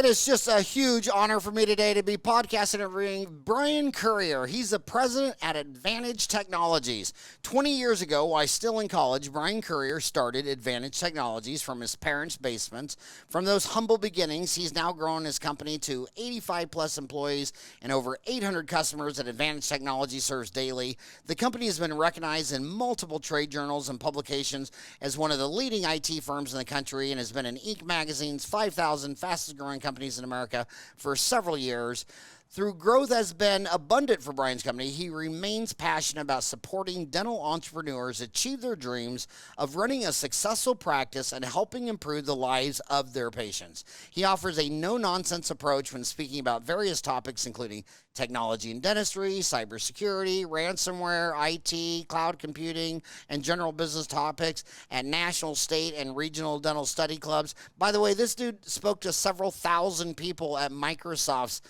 It is just a huge honor for me today to be podcasting and interviewing Bryan Currier. He's the president at Advantage Technologies. 20 years ago, while still in college, Bryan Currier started Advantage Technologies from his parents' basements. From those humble beginnings, he's now grown his company to 85-plus employees and over 800 customers that Advantage Technologies serves daily. The company has been recognized in multiple trade journals and publications as one of the leading IT firms in the country and has been in Inc. magazine's 5,000 fastest-growing companies in America for several years. Through growth has been abundant for Bryan's company, he remains passionate about supporting dental entrepreneurs achieve their dreams of running a successful practice and helping improve the lives of their patients. He offers a no-nonsense approach when speaking about various topics, including technology and dentistry, cybersecurity, ransomware, IT, cloud computing, and general business topics at national, state, and regional dental study clubs. By the way, this dude spoke to several thousand people at Microsoft's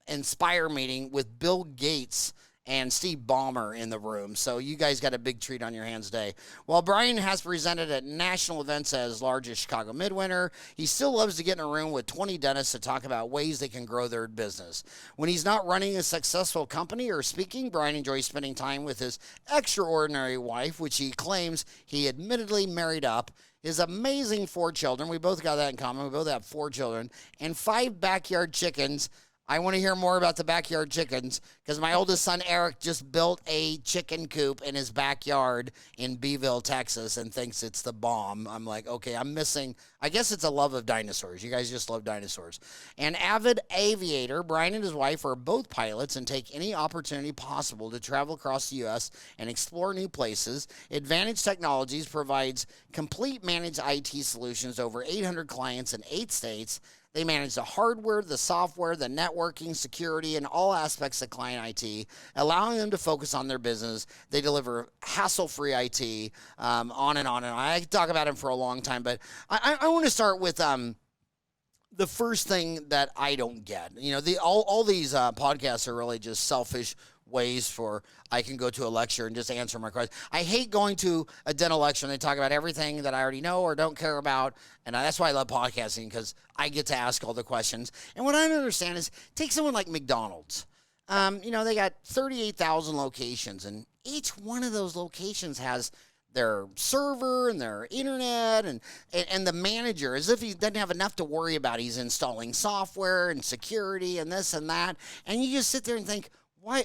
Inspire meeting with Bill Gates and Steve Ballmer in the room. So you guys got a big treat on your hands today. While Bryan has presented at national events as large as Chicago Midwinter, he still loves to get in a room with 20 dentists to talk about ways they can grow their business. When he's not running a successful company or speaking, Bryan enjoys spending time with his extraordinary wife, which he claims he admittedly married up, his amazing 4 children. We both got that in common. We both have 4 children and 5 backyard chickens. I want to hear more about the backyard chickens because my oldest son, Eric, just built a chicken coop in his backyard in Beeville, Texas, and thinks it's the bomb. I'm like, okay, I'm missing. I guess it's a love of dinosaurs. You guys just love dinosaurs. An avid aviator, Bryan and his wife are both pilots and take any opportunity possible to travel across the U.S. and explore new places. Advantage Technologies provides complete managed IT solutions to over 800 clients in 8 states. They manage the hardware, the software, the networking, security, and all aspects of client IT, allowing them to focus on their business. They deliver hassle-free IT, on and on and on. I could talk about them for a long time, but I want to start with the first thing that I don't get. You know, all these podcasts are really just selfish ways for I can go to a lecture and just answer my questions. I hate going to a dental lecture and they talk about everything that I already know or don't care about, and that's why I love podcasting, because I get to ask all the questions. And what I don't understand is, take someone like McDonald's. They got 38,000 locations, and each one of those locations has their server and their internet and the manager, as if he doesn't have enough to worry about. He's installing software and security and this and that, and you just sit there and think, why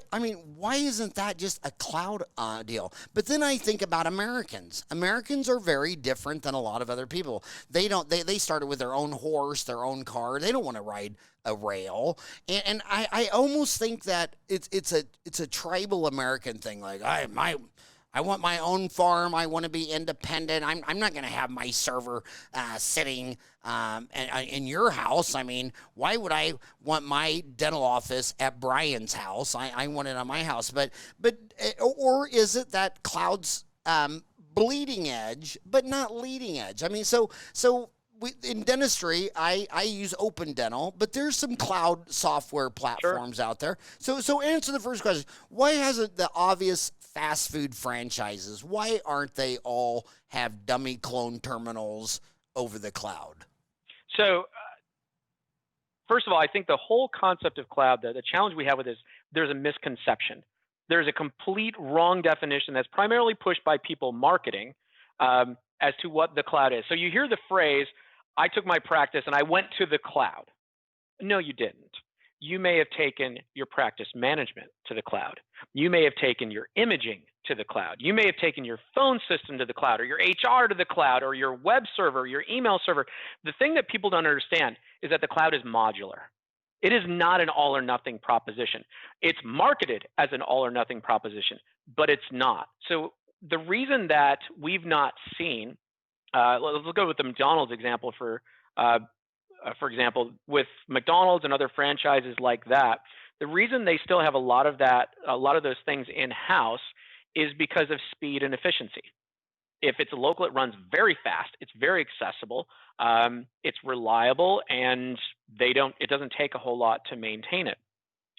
isn't that just a cloud deal? But then I think about Americans. Americans are very different than a lot of other people. They started with their own horse, their own car. They don't want to ride a rail. And I almost think that it's a tribal American thing. Like, I want my own farm. I want to be independent. I'm not going to have my server sitting in your house. I mean, why would I want my dental office at Bryan's house? I want it on my house. Or is it that cloud's bleeding edge, but not leading edge? I mean, in dentistry, I use Open Dental, but there's some cloud software platforms out there. So answer the first question. Why hasn't the obvious fast food franchises, why aren't they all have dummy clone terminals over the cloud? So, first of all, I think the whole concept of cloud, the challenge we have with this, there's a misconception. There's a complete wrong definition that's primarily pushed by people marketing as to what the cloud is. So you hear the phrase, I took my practice and I went to the cloud. No, you didn't. You may have taken your practice management to the cloud. You may have taken your imaging to the cloud. You may have taken your phone system to the cloud, or your HR to the cloud, or your web server, your email server. The thing that people don't understand is that the cloud is modular. It is not an all or nothing proposition. It's marketed as an all or nothing proposition, but it's not. So the reason that we've not seen, let's go with the McDonald's example for example, with McDonald's and other franchises like that, the reason they still have a lot of those things in-house is because of speed and efficiency. If it's local, it runs very fast. It's very accessible. It's reliable, and it doesn't take a whole lot to maintain it.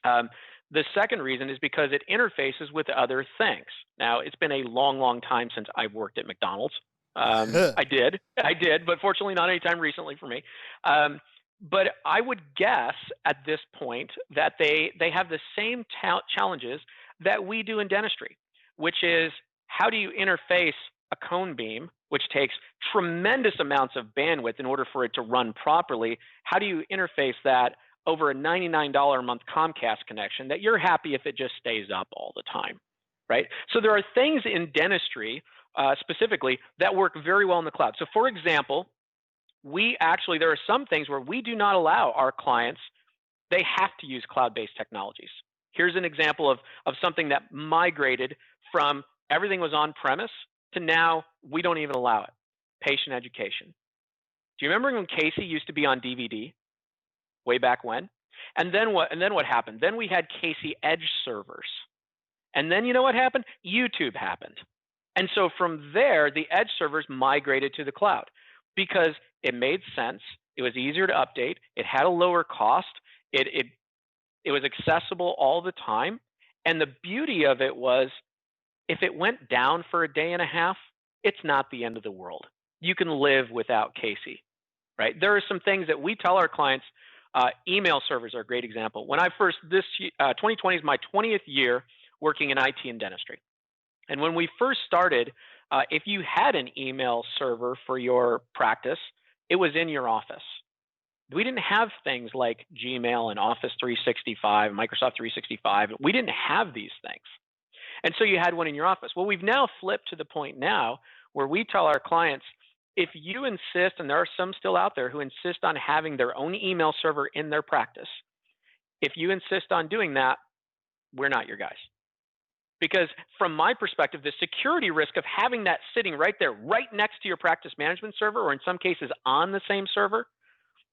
The second reason is because it interfaces with other things. Now, it's been a long, long time since I've worked at McDonald's. I did, but fortunately not any time recently for me. But I would guess at this point that they have the same challenges that we do in dentistry, which is how do you interface a cone beam, which takes tremendous amounts of bandwidth in order for it to run properly? How do you interface that over a $99 a month Comcast connection that you're happy if it just stays up all the time, right? So there are things in dentistry specifically that work very well in the cloud. So for example, there are some things where we do not allow our clients, they have to use cloud-based technologies. Here's an example of something that migrated from everything was on-premise to now we don't even allow it. Patient education. Do you remember when Casey used to be on DVD way back when? And then what happened? Then we had Casey Edge servers. And then you know what happened? YouTube happened. And so from there, the Edge servers migrated to the cloud because it made sense. It was easier to update. It had a lower cost. It was accessible all the time. And the beauty of it was, if it went down for a day and a half, it's not the end of the world. You can live without Casey, right? There are some things that we tell our clients. Email servers are a great example. When I first, 2020 is my 20th year working in IT and dentistry. And when we first started, if you had an email server for your practice, it was in your office. We didn't have things like Gmail and Office 365, Microsoft 365. We didn't have these things. And so you had one in your office. Well, we've now flipped to the point now where we tell our clients, if you insist, and there are some still out there who insist on having their own email server in their practice, if you insist on doing that, we're not your guys. Because from my perspective, the security risk of having that sitting right there, right next to your practice management server, or in some cases on the same server,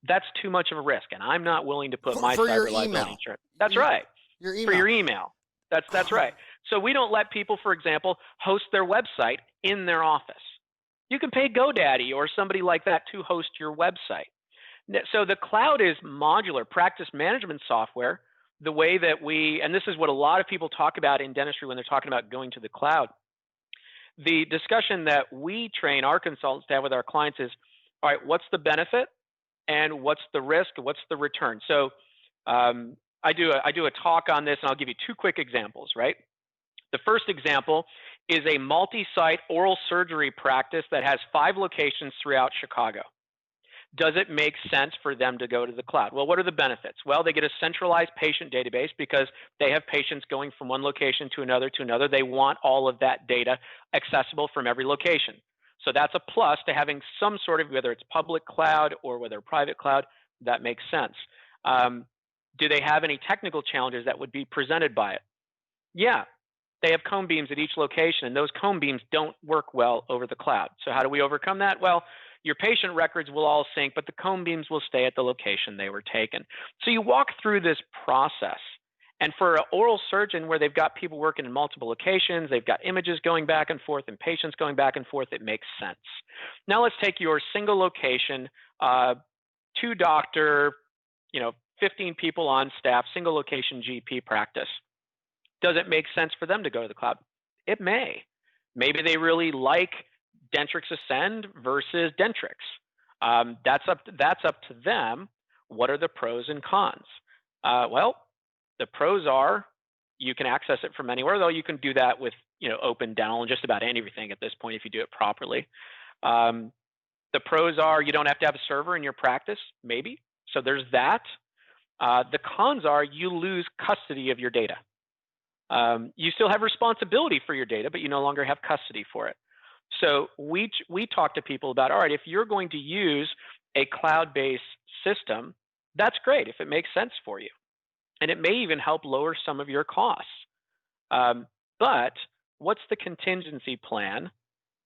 that's too much of a risk. And I'm not willing to put my cyber liability insurance. That's right. Your email. For your email. That's right. So we don't let people, for example, host their website in their office. You can pay GoDaddy or somebody like that to host your website. So the Cloud Is Modular practice management software, the way that and this is what a lot of people talk about in dentistry when they're talking about going to the cloud. The discussion that we train our consultants to have with our clients is, all right, what's the benefit and what's the risk? What's the return? So I do a talk on this, and I'll give you two quick examples, right? The first example is a multi-site oral surgery practice that has 5 locations throughout Chicago. Does it make sense for them to go to the cloud? Well, what are the benefits? Well, they get a centralized patient database because they have patients going from one location to another to another. They want all of that data accessible from every location. So that's a plus to having some sort of, whether it's public cloud or whether private cloud, that makes sense. Do they have any technical challenges that would be presented by it? Yeah, they have cone beams at each location, and those cone beams don't work well over the cloud. So how do we overcome that? Well, your patient records will all sync, but the cone beams will stay at the location they were taken. So you walk through this process. And for an oral surgeon where they've got people working in multiple locations, they've got images going back and forth and patients going back and forth, it makes sense. Now let's take your single location, 2-doctor, 15 people on staff, single location GP practice. Does it make sense for them to go to the cloud? It may. Maybe they really like Dentrix Ascend versus Dentrix. That's up to them. What are the pros and cons? Well, the pros are you can access it from anywhere, though you can do that with Open Dental and just about anything at this point if you do it properly. The pros are you don't have to have a server in your practice, maybe. So there's that. The cons are you lose custody of your data. You still have responsibility for your data, but you no longer have custody for it. So we talk to people about, all right, if you're going to use a cloud-based system, that's great if it makes sense for you. And it may even help lower some of your costs. But what's the contingency plan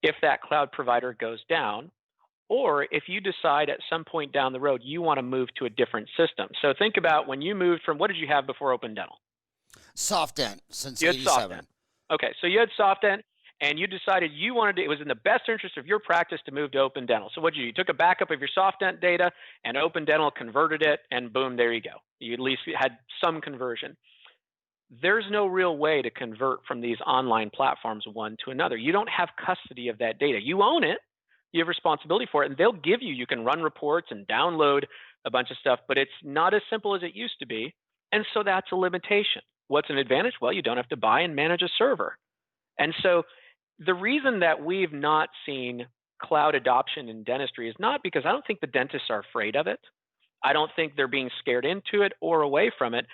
if that cloud provider goes down? Or if you decide at some point down the road you want to move to a different system. So think about when you moved from, what did you have before Open Dental? SoftDent since you had 87. SoftDent. Okay, so you had SoftDent, and you decided you wanted to, it was in the best interest of your practice to move to Open Dental. So what did you do? You took a backup of your SoftDent data, and Open Dental converted it, and boom, there you go. You at least had some conversion. There's no real way to convert from these online platforms one to another. You don't have custody of that data. You own it. You have responsibility for it, and they'll give you can run reports and download a bunch of stuff, but it's not as simple as it used to be. And so that's a limitation. What's an advantage? Well, you don't have to buy and manage a server. And so the reason that we've not seen cloud adoption in dentistry is not because I don't think the dentists are afraid of it. I don't think they're being scared into it or away from it.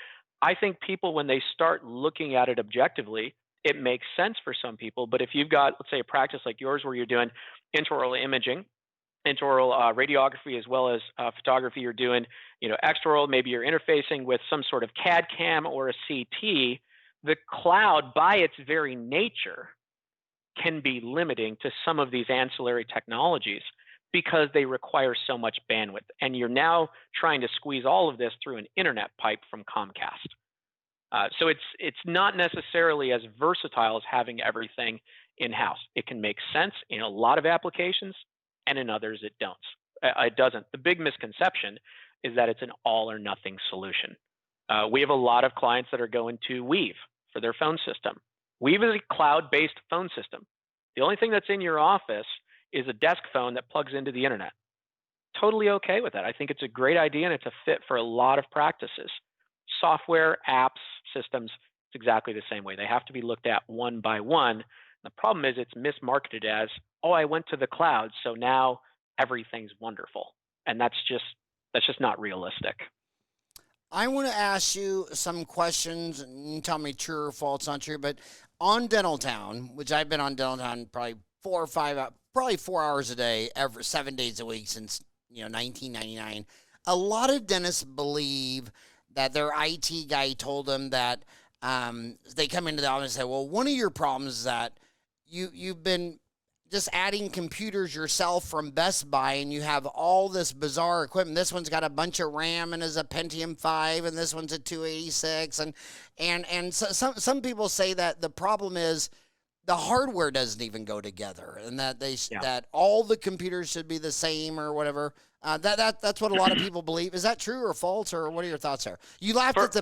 I think people, when they start looking at it objectively, it makes sense for some people. But if you've got, let's say, a practice like yours where you're doing intraoral imaging, intraoral radiography, as well as photography, you're doing, extraoral, maybe you're interfacing with some sort of CAD CAM or a CT, the cloud by its very nature can be limiting to some of these ancillary technologies because they require so much bandwidth. And you're now trying to squeeze all of this through an internet pipe from Comcast. So it's not necessarily as versatile as having everything in-house. It can make sense in a lot of applications, and in others it doesn't. The big misconception is that it's an all or nothing solution. We have a lot of clients that are going to Weave for their phone system. Weave is a cloud-based phone system. The only thing that's in your office is a desk phone that plugs into the internet. Totally okay with that. I think it's a great idea, and it's a fit for a lot of practices. Software, apps, systems, it's exactly the same way. They have to be looked at one by one. The problem is it's mismarketed as, oh, I went to the cloud, so now everything's wonderful. And that's just not realistic. I want to ask you some questions, and you tell me true or false, not true, but on Dental Town, which I've been on Dental Town probably 4 hours a day, 7 days a week since 1999. A lot of dentists believe that their IT guy told them that they come into the office and say, well, one of your problems is that you've been just adding computers yourself from Best Buy, and you have all this bizarre equipment. This one's got a bunch of RAM and is a Pentium 5, and this one's a 286. And so some people say that the problem is the hardware doesn't even go together, and that that all the computers should be the same or whatever. That's what a lot of people believe. Is that true or false, or what are your thoughts there? You laughed at the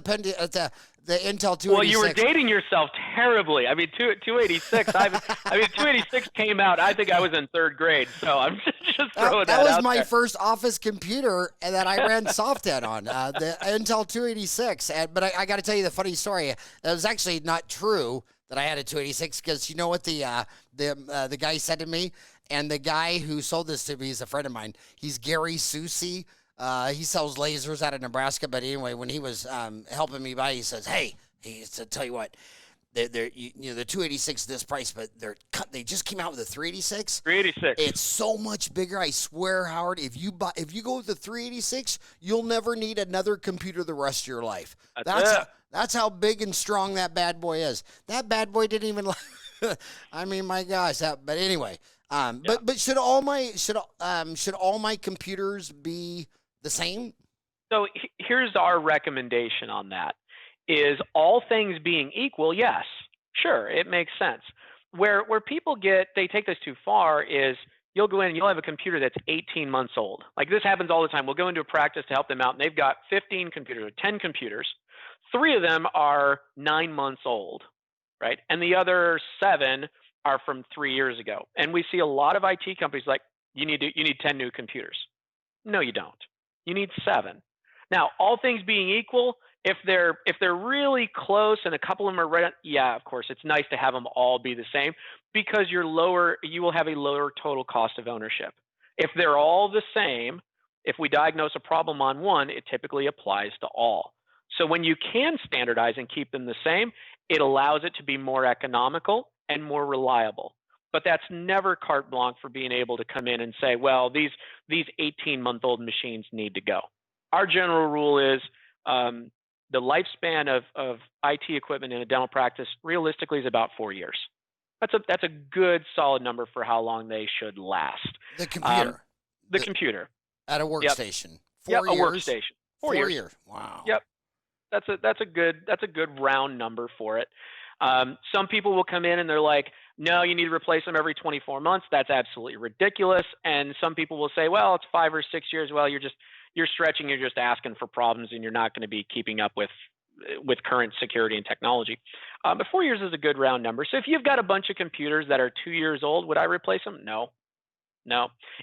Intel 286. Well, you were dating yourself terribly. I mean, 286. 286 came out. I think I was in third grade, so I'm just throwing that out there. That was my first office computer that I ran SoftEd on, the Intel 286. But I got to tell you the funny story. That was actually not true that I had a 286, because you know what the guy said to me? And the guy who sold this to me is a friend of mine. He's Gary Susi. He sells lasers out of Nebraska. But anyway, when he was helping me buy, he says, "Hey," he said, "Tell you what, the 286 this price, but they just came out with a 386. 386. It's so much bigger. I swear, Howard. If you go with the 386, you'll never need another computer the rest of your life. That's how big and strong that bad boy is. That bad boy didn't even. I mean, my gosh. But anyway. But should all my computers be the same? So here's our recommendation on that: is all things being equal, yes, sure, it makes sense. Where people they take this too far is you'll go in and you'll have a computer that's 18 months old. Like, this happens all the time. We'll go into a practice to help them out, and they've got 15 computers or 10 computers. 3 of them are 9 months old, right? And the other 7 are from 3 years ago. And we see a lot of IT companies like, you need 10 new computers. No, you don't. You need 7. Now, all things being equal, if they're really close and a couple of them are right, yeah, of course, it's nice to have them all be the same, because you will have a lower total cost of ownership. If they're all the same, if we diagnose a problem on one, it typically applies to all. So when you can standardize and keep them the same, it allows it to be more economical and more reliable. But that's never carte blanche for being able to come in and say, well, these 18-month-old machines need to go. Our general rule is the lifespan of IT equipment in a dental practice realistically is about 4 years. That's a good solid number for how long they should last. The computer. The computer. At a workstation. Yep. 4 years. A workstation. 4 years. Wow. Yep. That's a good round number for it. Some people will come in and they're like, no, you need to replace them every 24 months. That's absolutely ridiculous. And some people will say, well, it's 5 or 6 years. Well, you're stretching, you're just asking for problems, and you're not going to be keeping up with current security and technology. But 4 years is a good round number. So if you've got a bunch of computers that are 2 years old, would I replace them? No.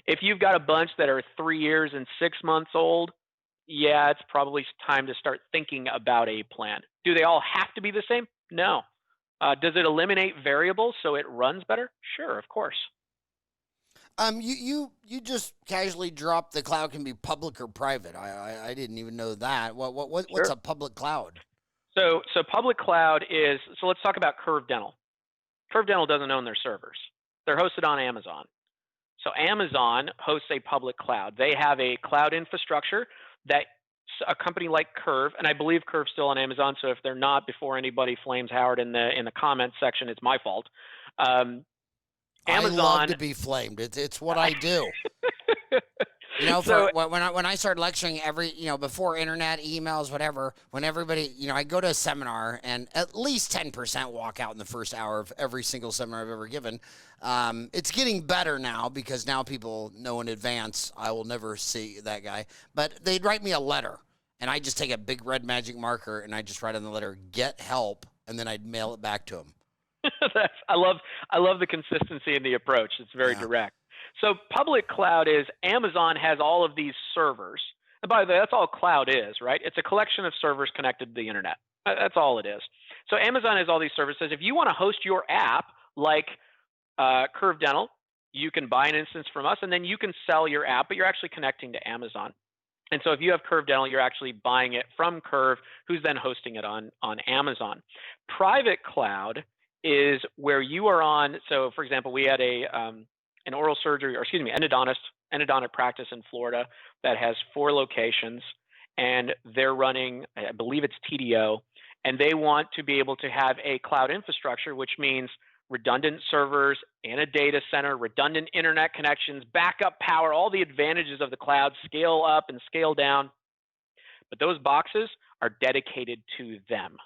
If you've got a bunch that are 3 years and 6 months old, yeah, it's probably time to start thinking about a plan. Do they all have to be the same? No. Does it eliminate variables so it runs better? Sure, of course. You just casually dropped the cloud can be public or private. I didn't even know that. What's Sure. a public cloud? So public cloud is, so let's talk about Curve Dental. Curve Dental doesn't own their servers. They're hosted on Amazon. So Amazon hosts a public cloud. They have a cloud infrastructure that a company like Curve, and I believe Curve's still on Amazon, so if they're not, before anybody flames Howard in the comments section, it's my fault. Amazon, I love to be flamed. It's what I do. You know, when I started lecturing before internet, emails, whatever, when everybody, I go to a seminar and at least 10% walk out in the first hour of every single seminar I've ever given. It's getting better now because now people know in advance I will never see that guy. But they'd write me a letter, and I just take a big red magic marker and I just write on the letter, "Get help," and then I'd mail it back to them. I love the consistency in the approach. It's very direct. So public cloud is Amazon has all of these servers. And by the way, that's all cloud is, right? It's a collection of servers connected to the internet. That's all it is. So Amazon has all these services. If you want to host your app like Curve Dental, you can buy an instance from us, and then you can sell your app, but you're actually connecting to Amazon. And so if you have Curve Dental, you're actually buying it from Curve, who's then hosting it on Amazon. Private cloud is where you are on. So for example, we had an oral surgery, or excuse me, endodontic practice in Florida that has 4 locations, and they're running, I believe it's TDO, and they want to be able to have a cloud infrastructure, which means redundant servers in a data center, redundant internet connections, backup power, all the advantages of the cloud, scale up and scale down. But those boxes are dedicated to them.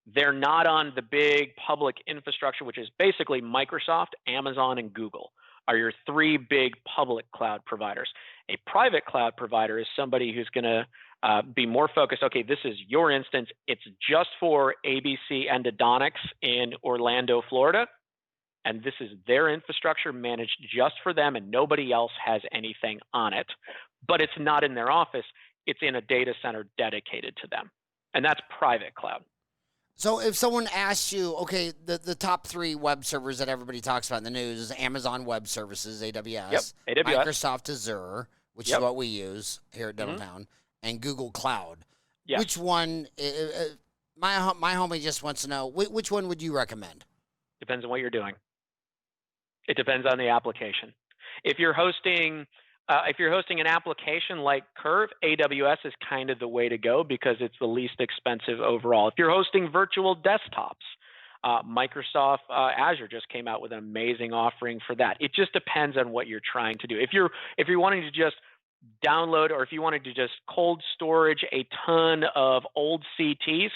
They're not on the big public infrastructure, which is basically Microsoft, Amazon, and Google are your 3 big public cloud providers. A private cloud provider is somebody who's going to be more focused. Okay, this is your instance. It's just for ABC Endodontics in Orlando, Florida. And this is their infrastructure managed just for them, and nobody else has anything on it. But it's not in their office. It's in a data center dedicated to them. And that's private cloud. So if someone asks you, okay, the top 3 web servers that everybody talks about in the news is Amazon Web Services, AWS, Microsoft Azure, which is what we use here at Dentaltown, and Google Cloud. Yes. Which one, my homie just wants to know, which one would you recommend? Depends on what you're doing. It depends on the application. If you're hosting an application like Curve, AWS is kind of the way to go because it's the least expensive overall. If you're hosting virtual desktops, Microsoft Azure just came out with an amazing offering for that. It just depends on what you're trying to do. If you're wanting to just download, or if you wanted to just cold storage a ton of old CTs,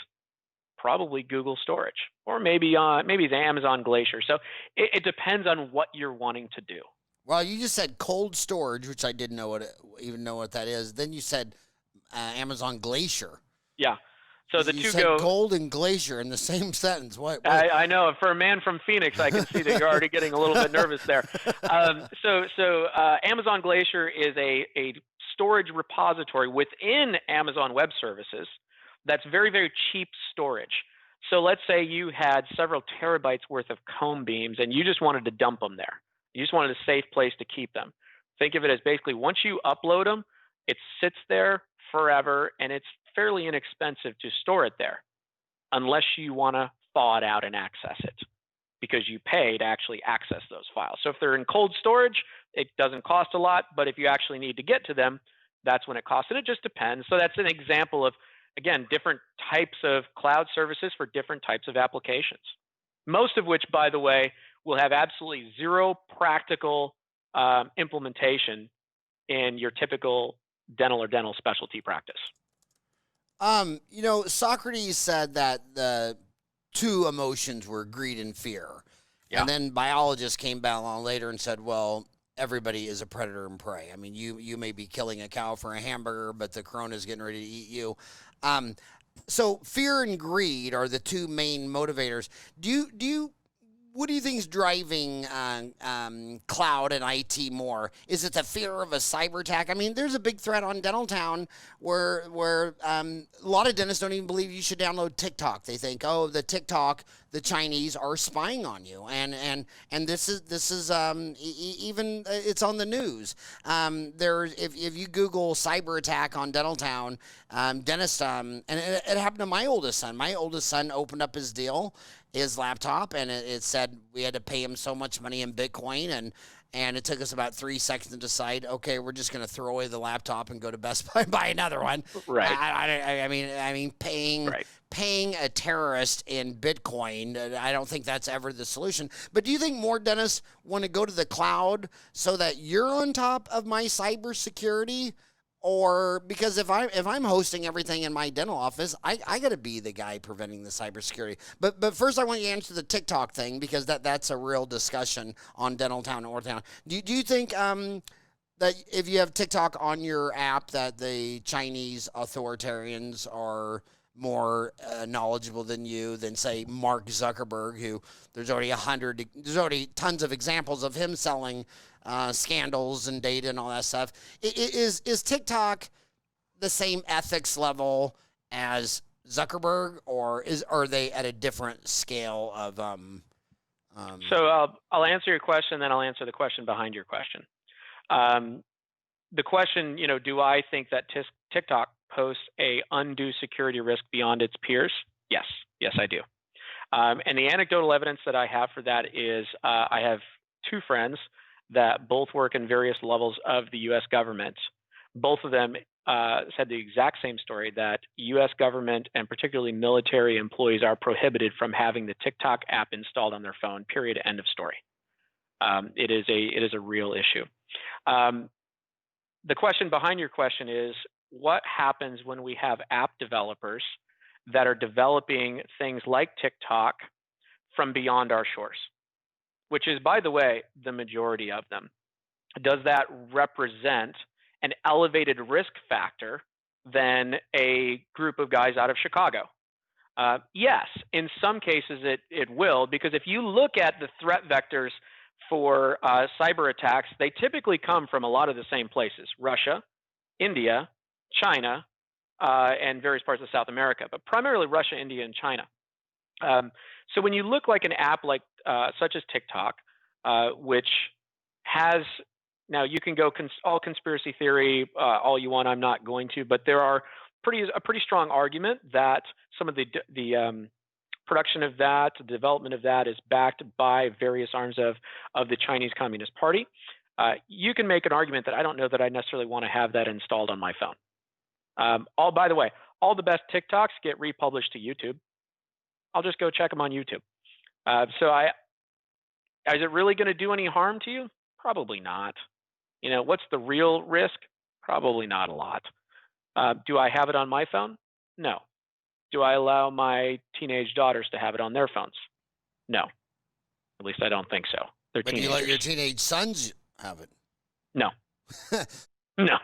probably Google Storage, or maybe the Amazon Glacier. So it depends on what you're wanting to do. Well, you just said cold storage, which I didn't even know what that is. Then you said Amazon Glacier. Yeah. So the you two said go Gold and Glacier in the same sentence. What? I know. For a man from Phoenix, I can see that you're already getting a little bit nervous there. So Amazon Glacier is a storage repository within Amazon Web Services that's very, very cheap storage. So let's say you had several terabytes worth of comb beams and you just wanted to dump them there. You just wanted a safe place to keep them. Think of it as basically once you upload them, it sits there forever, and it's fairly inexpensive to store it there unless you want to thaw it out and access it, because you pay to actually access those files. So if they're in cold storage, it doesn't cost a lot, but if you actually need to get to them, that's when it costs, and it just depends. So that's an example of, again, different types of cloud services for different types of applications, most of which, by the way, will have absolutely zero practical implementation in your typical dental or dental specialty practice. Socrates said that the 2 emotions were greed and fear. Yeah. And then biologists came back along later and said, well, everybody is a predator and prey. I mean, you may be killing a cow for a hamburger, but the corona is getting ready to eat you. So fear and greed are the 2 main motivators. Do you What do you think is driving cloud and IT more? Is it the fear of a cyber attack? I mean, there's a big threat on Dental Town where a lot of dentists don't even believe you should download TikTok. They think, oh, the Chinese are spying on you, and this is even it's on the news. If you Google cyber attack on Dental Town, dentist, and it happened to my oldest son. My oldest son opened up his laptop, and it said we had to pay him so much money in Bitcoin, and it took us about 3 seconds to decide, okay, we're just going to throw away the laptop and go to Best Buy and buy another one. Right. I mean, paying a terrorist in Bitcoin, I don't think that's ever the solution. But do you think more dentists want to go to the cloud so that you're on top of my cybersecurity? Or because if I'm hosting everything in my dental office, I got to be the guy preventing the cybersecurity. But first, I want you to answer the TikTok thing, because that's a real discussion on Dental Town and Orthown. Do you think that if you have TikTok on your app, that the Chinese authoritarians are more knowledgeable than you, than say Mark Zuckerberg, who there's already tons of examples of him selling scandals and data and all that stuff. Is TikTok the same ethics level as Zuckerberg, or are they at a different scale of? So I'll answer your question, then I'll answer the question behind your question. The question, do I think that TikTok posts a undue security risk beyond its peers? Yes, I do. And the anecdotal evidence that I have for that is I have two friends that both work in various levels of the U.S. government. Both of them said the exact same story, that U.S. government and particularly military employees are prohibited from having the TikTok app installed on their phone, period, end of story. It is a real issue. The question behind your question is, what happens when we have app developers that are developing things like TikTok from beyond our shores? Which is, by the way, the majority of them. Does that represent an elevated risk factor than a group of guys out of Chicago? Yes, in some cases it will, because if you look at the threat vectors for cyber attacks, they typically come from a lot of the same places: Russia, India, China, and various parts of South America, but primarily Russia, India, and China. So when you look like an app like such as TikTok, which has, now you can go all conspiracy theory all you want, I'm not going to, but there are a pretty strong argument that some of the production of that, development of that, is backed by various arms of the Chinese Communist Party. You can make an argument that I don't know that I necessarily want to have that installed on my phone. By the way, all the best TikToks get republished to YouTube. I'll just go check them on YouTube. Is it really going to do any harm to you? Probably not. What's the real risk? Probably not a lot. Do I have it on my phone? No. Do I allow my teenage daughters to have it on their phones? No. At least I don't think so. They're teenagers. But you let your teenage sons have it? No. No.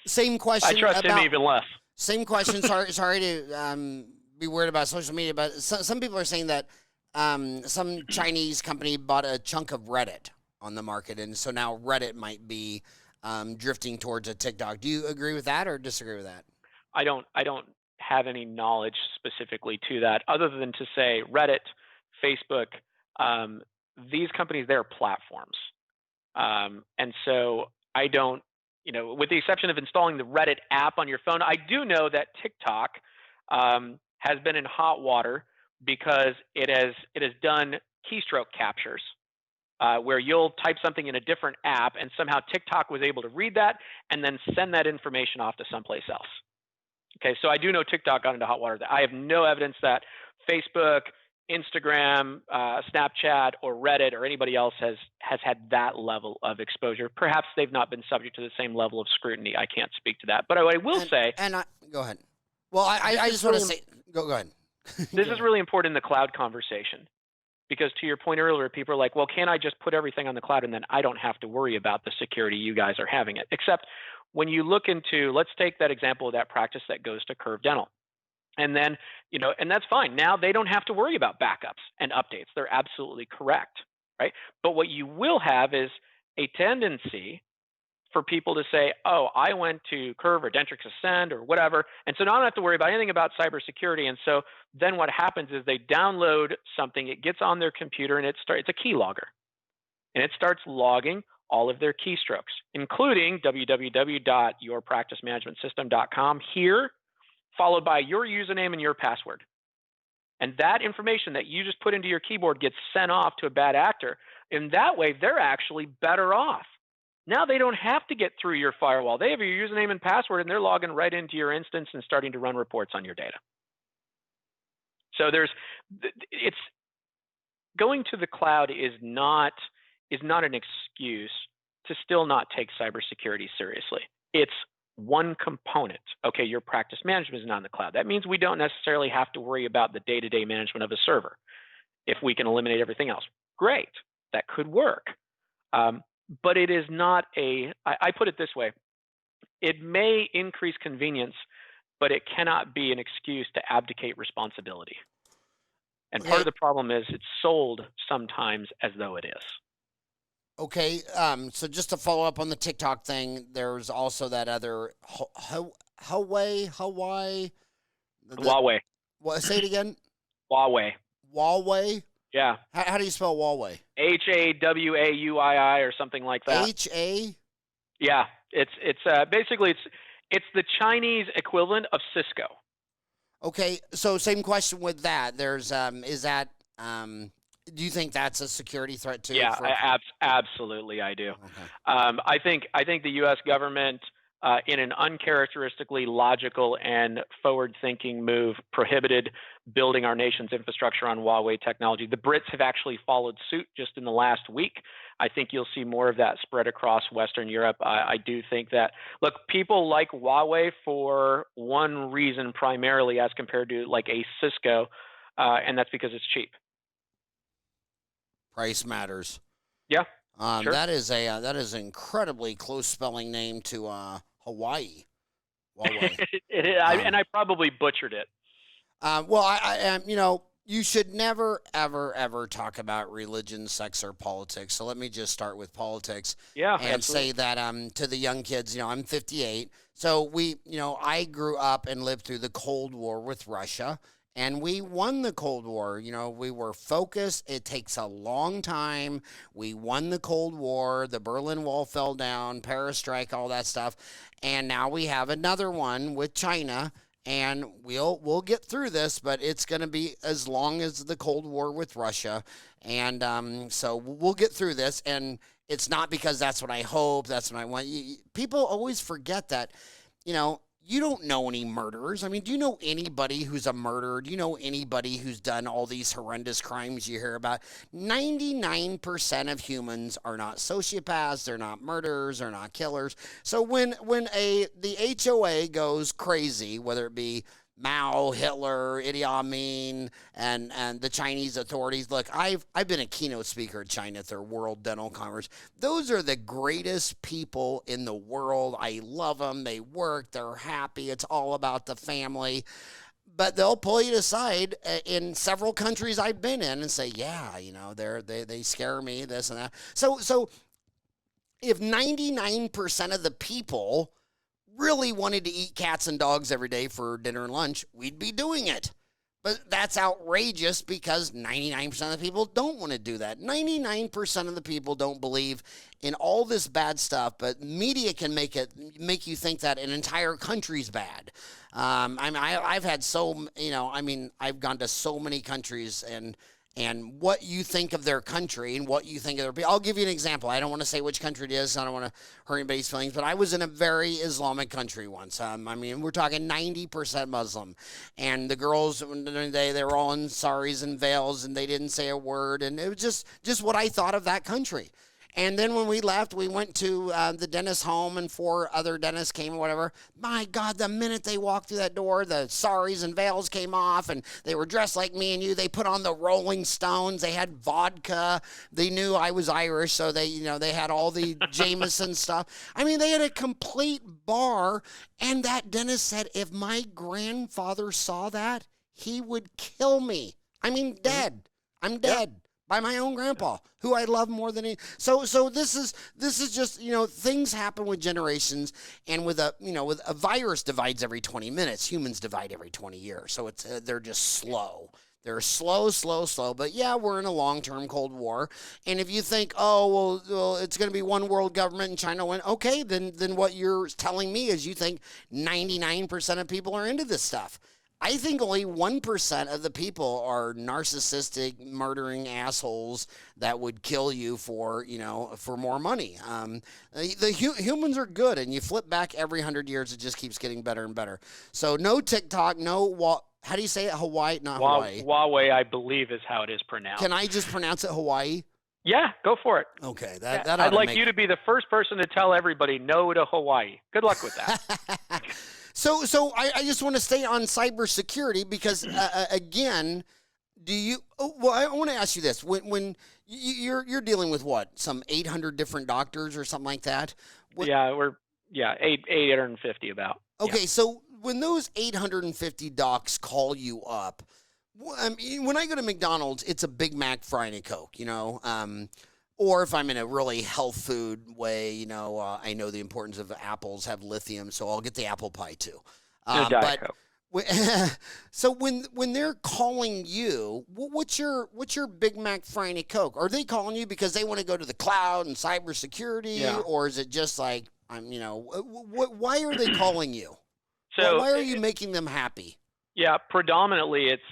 Same question. I trust him even less. Same question. Sorry to be worried about social media, but some people are saying that some Chinese company bought a chunk of Reddit on the market, and so now Reddit might be drifting towards a TikTok. Do you agree with that or disagree with that? I don't have any knowledge specifically to that, other than to say Reddit, Facebook, these companies, they're platforms. And so I don't, with the exception of installing the Reddit app on your phone, I do know that TikTok has been in hot water because it has done keystroke captures, where you'll type something in a different app and somehow TikTok was able to read that and then send that information off to someplace else. Okay, so I do know TikTok got into hot water. I have no evidence that Facebook, Instagram, Snapchat, or Reddit, or anybody else has had that level of exposure. Perhaps they've not been subject to the same level of scrutiny. I can't speak to that. But I will say... Go ahead. Well, I just want to say... Go ahead. This is really important in the cloud conversation, because to your point earlier, people are like, well, can't I just put everything on the cloud and then I don't have to worry about the security you guys are having it? Except when you look into, let's take that example of that practice that goes to Curve Dental. And then, and that's fine. Now they don't have to worry about backups and updates. They're absolutely correct, right? But what you will have is a tendency for people to say, oh, I went to Curve or Dentrix Ascend or whatever, and so now I don't have to worry about anything about cybersecurity. And so then what happens is they download something, it gets on their computer, and it's a keylogger. And it starts logging all of their keystrokes, including www.yourpracticemanagementsystem.com here, followed by your username and your password. And that information that you just put into your keyboard gets sent off to a bad actor. And that way, they're actually better off. Now they don't have to get through your firewall. They have your username and password, and they're logging right into your instance and starting to run reports on your data. So it's going to the cloud is not an excuse to still not take cybersecurity seriously. It's one component. Okay, your practice management is not in the cloud. That means we don't necessarily have to worry about the day-to-day management of a server. If we can eliminate everything else, great. That could work. But it is not I put it this way, it may increase convenience, but it cannot be an excuse to abdicate responsibility. And part of the problem is it's sold sometimes as though it is. Okay, so just to follow up on the TikTok thing, there's also that other Huawei. Huawei. What? Say it again. Huawei. Yeah. How do you spell Huawei? HAWAUII or something like that. HA. Yeah, it's basically it's the Chinese equivalent of Cisco. Okay, so same question with that. There's is that do you think that's a security threat too? Yeah, absolutely, I do. Okay. I think the U.S. government, in an uncharacteristically logical and forward-thinking move, prohibited building our nation's infrastructure on Huawei technology. The Brits have actually followed suit just in the last week. I think you'll see more of that spread across Western Europe. I do think that, look, people like Huawei for one reason primarily as compared to like a Cisco, and that's because it's cheap. Price matters. Yeah. Sure. That is an incredibly close spelling name to Hawaii. Huawei. And I probably butchered it. Well, I am. You should never, ever, ever talk about religion, sex, or politics. So let me just start with politics. Yeah, and absolutely. say that to the young kids. I'm 58, so I grew up and lived through the Cold War with Russia. And we won the Cold War. We were focused. It takes a long time. We won the Cold War. The Berlin Wall fell down, perestroika, all that stuff. And now we have another one with China. And we'll get through this, but it's going to be as long as the Cold War with Russia. And so we'll get through this. And it's not because that's what I hope, that's what I want. People always forget that, you don't know any murderers. I mean, do you know anybody who's a murderer? Do you know anybody who's done all these horrendous crimes you hear about? 99% of humans are not sociopaths. They're not murderers. They're not killers. So when the HOA goes crazy, whether it be Mao, Hitler, Idi Amin, and the Chinese authorities. Look, I've been a keynote speaker at China at their World Dental Congress. Those are the greatest people in the world. I love them. They work. They're happy. It's all about the family. But they'll pull you aside in several countries I've been in and say, yeah, they scare me, this and that. So if 99% of the people really wanted to eat cats and dogs every day for dinner and lunch, we'd be doing it. But that's outrageous because 99% of the people don't want to do that. 99% of the people don't believe in all this bad stuff, but media can make you think that an entire country's bad. I've had I've gone to so many countries and what you think of their country and what you think of their people. I'll give you an example. I don't want to say which country it is. I don't want to hurt anybody's feelings, but I was in a very Islamic country once. We're talking 90% Muslim. And the girls, they were all in saris and veils, and they didn't say a word. And it was just what I thought of that country. And then when we left, we went to the dentist's home, and 4 other dentists came or whatever. My God, the minute they walked through that door, the saris and veils came off, and they were dressed like me and you. They put on the Rolling Stones. They had vodka. They knew I was Irish, so they had all the Jameson stuff. I mean, they had a complete bar, and that dentist said if my grandfather saw that, he would kill me. I mean, dead. I'm dead by my own grandpa, who I love more than any. So this is just, things happen with generations, and with a virus divides every 20 minutes. Humans divide every 20 years. So they're just slow. They're slow. But yeah, we're in a long-term Cold War. And if you think, oh, well, it's going to be one world government and China win, okay, then what you're telling me is you think 99% of people are into this stuff. I think only 1% of the people are narcissistic, murdering assholes that would kill you for more money. Humans are good, and you flip back every 100 years, it just keeps getting better and better. So no TikTok, how do you say it? Hawaii, not Hawaii. Huawei, I believe, is how it is pronounced. Can I just pronounce it Hawaii? Yeah, go for it. Okay, I'd like you to be the first person to tell everybody no to Hawaii. Good luck with that. So I just want to stay on cybersecurity because, again, I want to ask you this. When you're dealing with some 800 different doctors or something like that? 850 about. Okay, so when those 850 docs call you up, I mean, when I go to McDonald's, it's a Big Mac, fry, and a Coke, Or if I'm in a really health food way, I know the importance of apples have lithium, so I'll get the apple pie too. Diet Coke. So when they're calling you, what's your Big Mac, fry, and a Coke? Are they calling you because they want to go to the cloud and cybersecurity, or is it just like why are they calling you? So why are you making them happy? Yeah, predominantly it's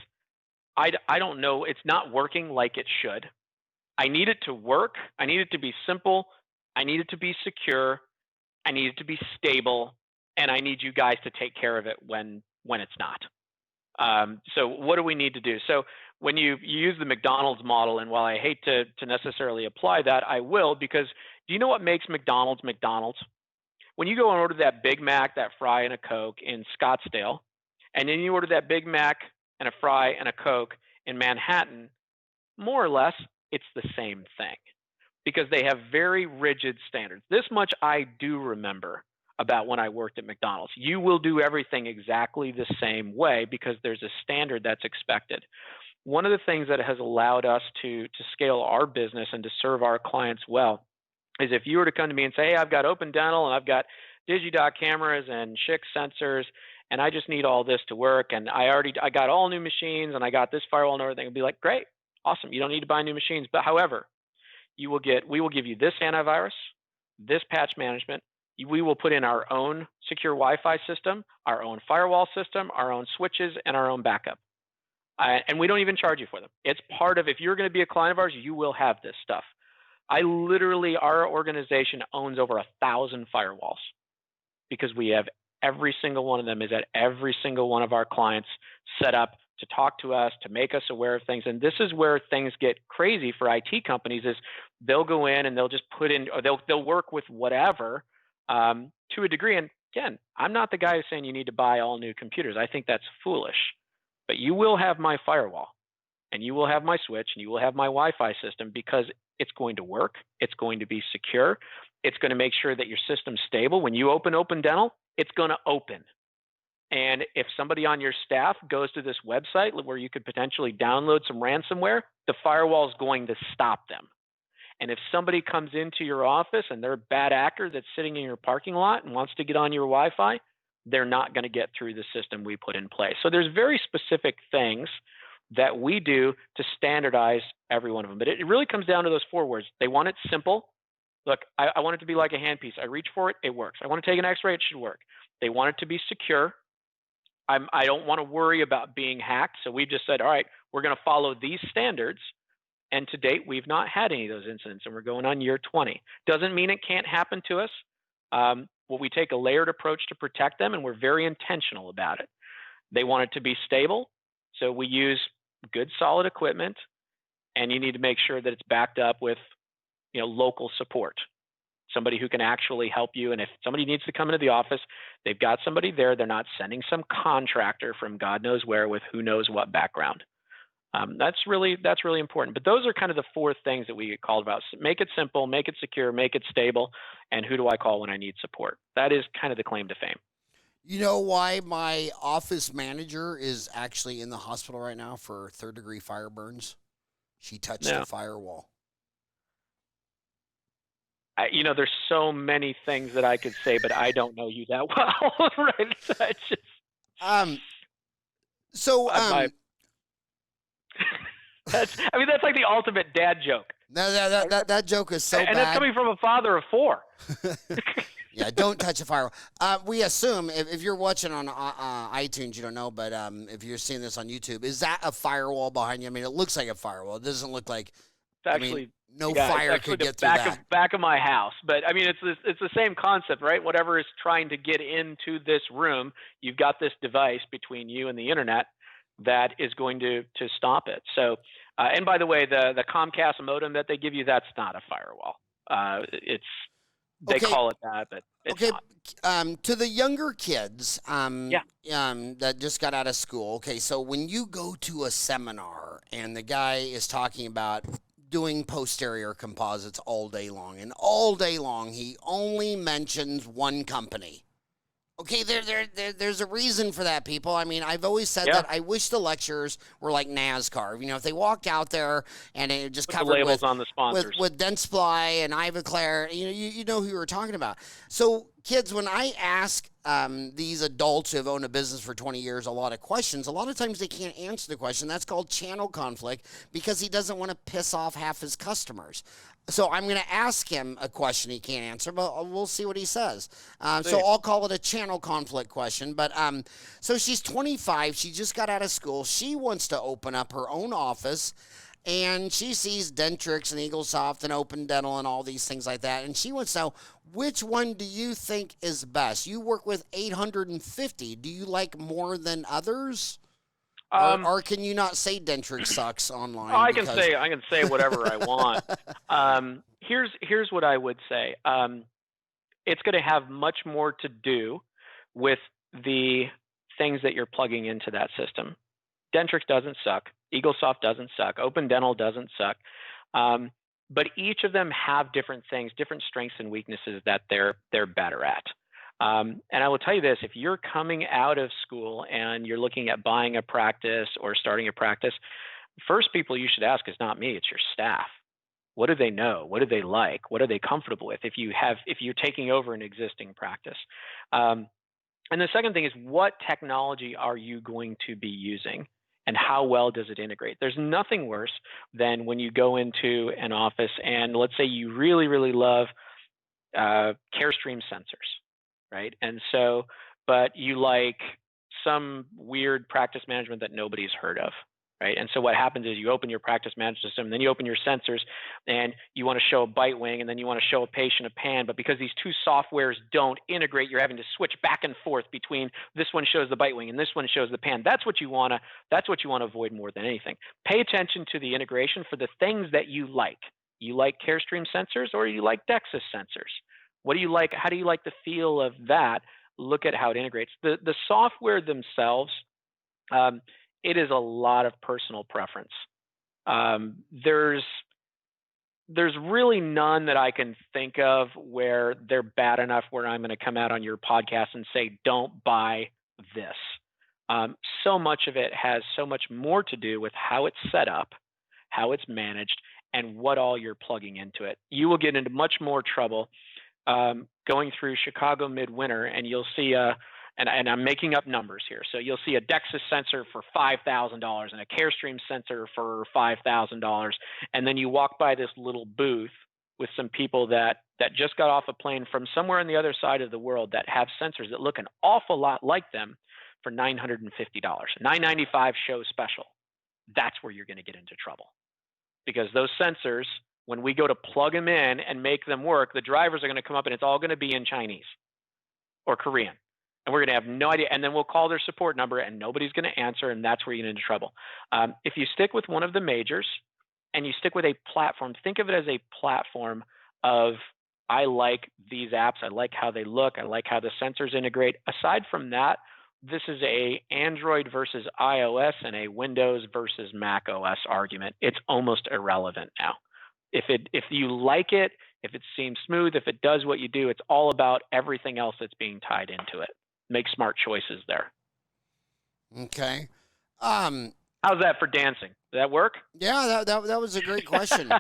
I don't know. It's not working like it should. I need it to work. I need it to be simple. I need it to be secure. I need it to be stable. And I need you guys to take care of it when it's not. So what do we need to do? So when you use the McDonald's model, and while I hate to necessarily apply that, I will, because do you know what makes McDonald's McDonald's? When you go and order that Big Mac, that fry, and a Coke in Scottsdale, and then you order that Big Mac and a fry and a Coke in Manhattan, more or less, it's the same thing, because they have very rigid standards. This much I do remember about when I worked at McDonald's. You will do everything exactly the same way because there's a standard that's expected. One of the things that has allowed us to scale our business and to serve our clients well is if you were to come to me and say, hey, I've got Open Dental and I've got DigiDoc cameras and Schick sensors, and I just need all this to work, and I got all new machines, and I got this firewall and everything, I'd be like, great. Awesome. You don't need to buy new machines. But however, we will give you this antivirus, this patch management. We will put in our own secure Wi-Fi system, our own firewall system, our own switches, and our own backup. And we don't even charge you for them. It's part of, if you're going to be a client of ours, you will have this stuff. Our organization owns over 1,000 firewalls because we have every single one of them is at every single one of our clients set up to talk to us, to make us aware of things. And this is where things get crazy for IT companies is they'll go in and they'll just put in, or they'll work with whatever to a degree. And again, I'm not the guy who's saying you need to buy all new computers. I think that's foolish. But you will have my firewall, and you will have my switch, and you will have my Wi-Fi system because it's going to work. It's going to be secure. It's going to make sure that your system's stable. When you open Dental, it's going to open. And if somebody on your staff goes to this website where you could potentially download some ransomware, the firewall is going to stop them. And if somebody comes into your office and they're a bad actor that's sitting in your parking lot and wants to get on your Wi-Fi, they're not going to get through the system we put in place. So there's very specific things that we do to standardize every one of them. But it really comes down to those 4 words. They want it simple. Look, I want it to be like a handpiece. I reach for it, it works. I want to take an x-ray, it should work. They want it to be secure. I don't want to worry about being hacked. So we just said, all right, we're going to follow these standards. And to date, we've not had any of those incidents, and we're going on year 20. Doesn't mean it can't happen to us. Well, we take a layered approach to protect them, and we're very intentional about it. They want it to be stable. So we use good, solid equipment, and you need to make sure that it's backed up with, local support, somebody who can actually help you. And if somebody needs to come into the office, they've got somebody there. They're not sending some contractor from God knows where with who knows what background. That's really important. But those are kind of the four things that we get called about. Make it simple, make it secure, make it stable, and who do I call when I need support? That is kind of the claim to fame. You know why my office manager is actually in the hospital right now for third-degree fire burns? She touched the firewall. There's so many things that I could say, but I don't know you that well, right? That's just, that's like the ultimate dad joke. That joke is so bad. And that's coming from a father of four. Yeah, don't touch a firewall. We assume, if you're watching on iTunes, you don't know, but if you're seeing this on YouTube, is that a firewall behind you? I mean, it looks like a firewall. It doesn't look like, fire could get through that. Back of my house. But, I mean, it's the same concept, right? Whatever is trying to get into this room, you've got this device between you and the internet that is going to stop it. So, and by the way, the Comcast modem that they give you, that's not a firewall. They call it that, but it's not. To the younger kids that just got out of school, so when you go to a seminar and the guy is talking about doing posterior composites all day long, and all day long he only mentions one company. Okay, there's a reason for that, people. I mean, I've always said that I wish the lectures were like NASCAR. If they walked out there and it just put covered the labels on the sponsors with Dentsply and Ivoclar, you know who we're talking about. So, kids, when I ask these adults who have owned a business for 20 years a lot of questions, a lot of times they can't answer the question. That's called channel conflict because he doesn't want to piss off half his customers. So I'm going to ask him a question he can't answer, but we'll see what he says. So I'll call it a channel conflict question. But so she's 25. She just got out of school. She wants to open up her own office, and she sees Dentrix and Eaglesoft and Open Dental and all these things like that. And she wants to know, which one do you think is best? You work with 850. Do you like more than others? Or can you not say Dentrix sucks online? I can say whatever I want. Here's what I would say. It's going to have much more to do with the things that you're plugging into that system. Dentrix doesn't suck. Eaglesoft doesn't suck. Open Dental doesn't suck. But each of them have different things, different strengths and weaknesses that they're better at. And I will tell you this, if you're coming out of school and you're looking at buying a practice or starting a practice, first people you should ask is not me, it's your staff. What do they know? What do they like? What are they comfortable with if you're taking over an existing practice? And the second thing is, what technology are you going to be using? And how well does it integrate? There's nothing worse than when you go into an office and let's say you really, really love Carestream sensors, right? And so, but you like some weird practice management that nobody's heard of, right? And so what happens is you open your practice management system, and then you open your sensors, and you want to show a bite wing, and then you want to show a patient a pan, but because these two softwares don't integrate, you're having to switch back and forth between this one shows the bite wing and this one shows the pan. That's what you want to avoid more than anything. Pay attention to the integration for the things that you like. You like Carestream sensors or you like Dexis sensors? What do you like? How do you like the feel of that? Look at how it integrates. The software themselves, it is a lot of personal preference. There's really none that I can think of where they're bad enough where I'm going to come out on your podcast and say, don't buy this. So much of it has so much more to do with how it's set up, how it's managed, and what all you're plugging into it. You will get into much more trouble going through Chicago Midwinter, and you'll see and I'm making up numbers here. So you'll see a Dexis sensor for $5,000 and a Carestream sensor for $5,000. And then you walk by this little booth with some people that just got off a plane from somewhere on the other side of the world that have sensors that look an awful lot like them for $950. $995 show special. That's where you're going to get into trouble. Because those sensors, when we go to plug them in and make them work, the drivers are going to come up and it's all going to be in Chinese or Korean. And we're going to have no idea. And then we'll call their support number and nobody's going to answer. And that's where you get into trouble. If you stick with one of the majors and you stick with a platform, think of it as a platform of, I like these apps, I like how they look, I like how the sensors integrate. Aside from that, this is a Android versus iOS and a Windows versus Mac OS argument. It's almost irrelevant now. If you like it, if it seems smooth, if it does what you do, it's all about everything else that's being tied into it. Make smart choices there. Okay. How's that for dancing? Did that work? Yeah, that was a great question.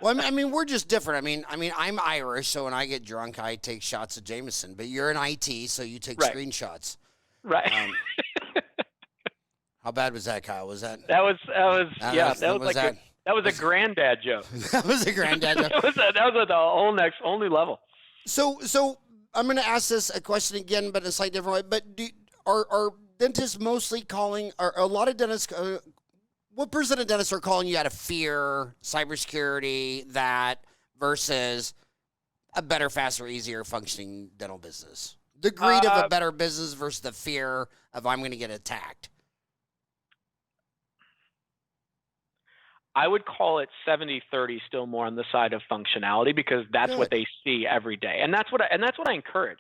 Well, I mean, we're just different. I mean, I'm Irish, so when I get drunk, I take shots of Jameson. But you're in IT, so you take Right. screenshots. Right. How bad was that, Kyle? Was that? That was a granddad joke. That was a granddad joke. that was at the whole new level. So I'm going to ask this a question again, but in a slightly different way. But are dentists mostly calling? Are a lot of dentists? What percent of dentists are calling you out of fear, cybersecurity, that versus a better, faster, easier functioning dental business? The greed of a better business versus the fear of I'm going to get attacked. I would call it 70-30, still more on the side of functionality, because that's what they see every day, and that's what I encourage.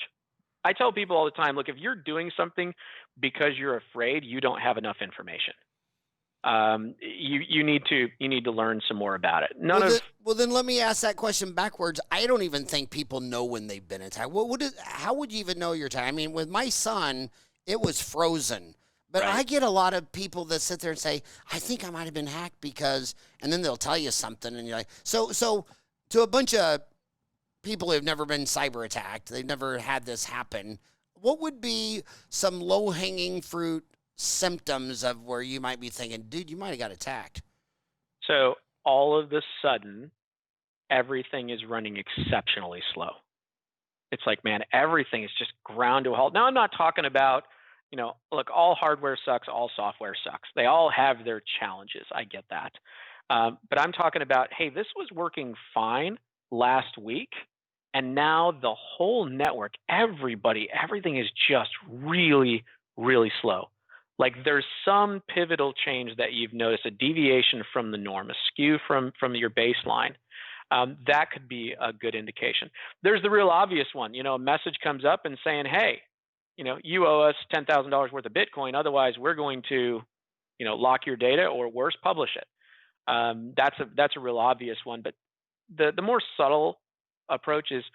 I tell people all the time, look, if you're doing something because you're afraid, you don't have enough information. You need to learn some more about it. Well, then let me ask that question backwards. I don't even think people know when they've been attacked. How would you even know your time? I mean, with my son, it was frozen. But right. I get a lot of people that sit there and say, I think I might have been hacked because, and then they'll tell you something, and you're like, so to a bunch of people who have never been cyber attacked, they've never had this happen, what would be some low-hanging fruit symptoms of where you might be thinking, dude, you might have got attacked? So all of a sudden, everything is running exceptionally slow. It's like, man, everything is just ground to a halt. Now, I'm not talking about, look, all hardware sucks, all software sucks. They all have their challenges. I get that. But I'm talking about, hey, this was working fine last week, and now the whole network, everything is just really, really slow. Like there's some pivotal change that you've noticed, a deviation from the norm, a skew from your baseline. That could be a good indication. There's the real obvious one. A message comes up and saying, hey, you owe us $10,000 worth of Bitcoin. Otherwise, we're going to, lock your data, or worse, publish it. That's a real obvious one. But the more subtle approach is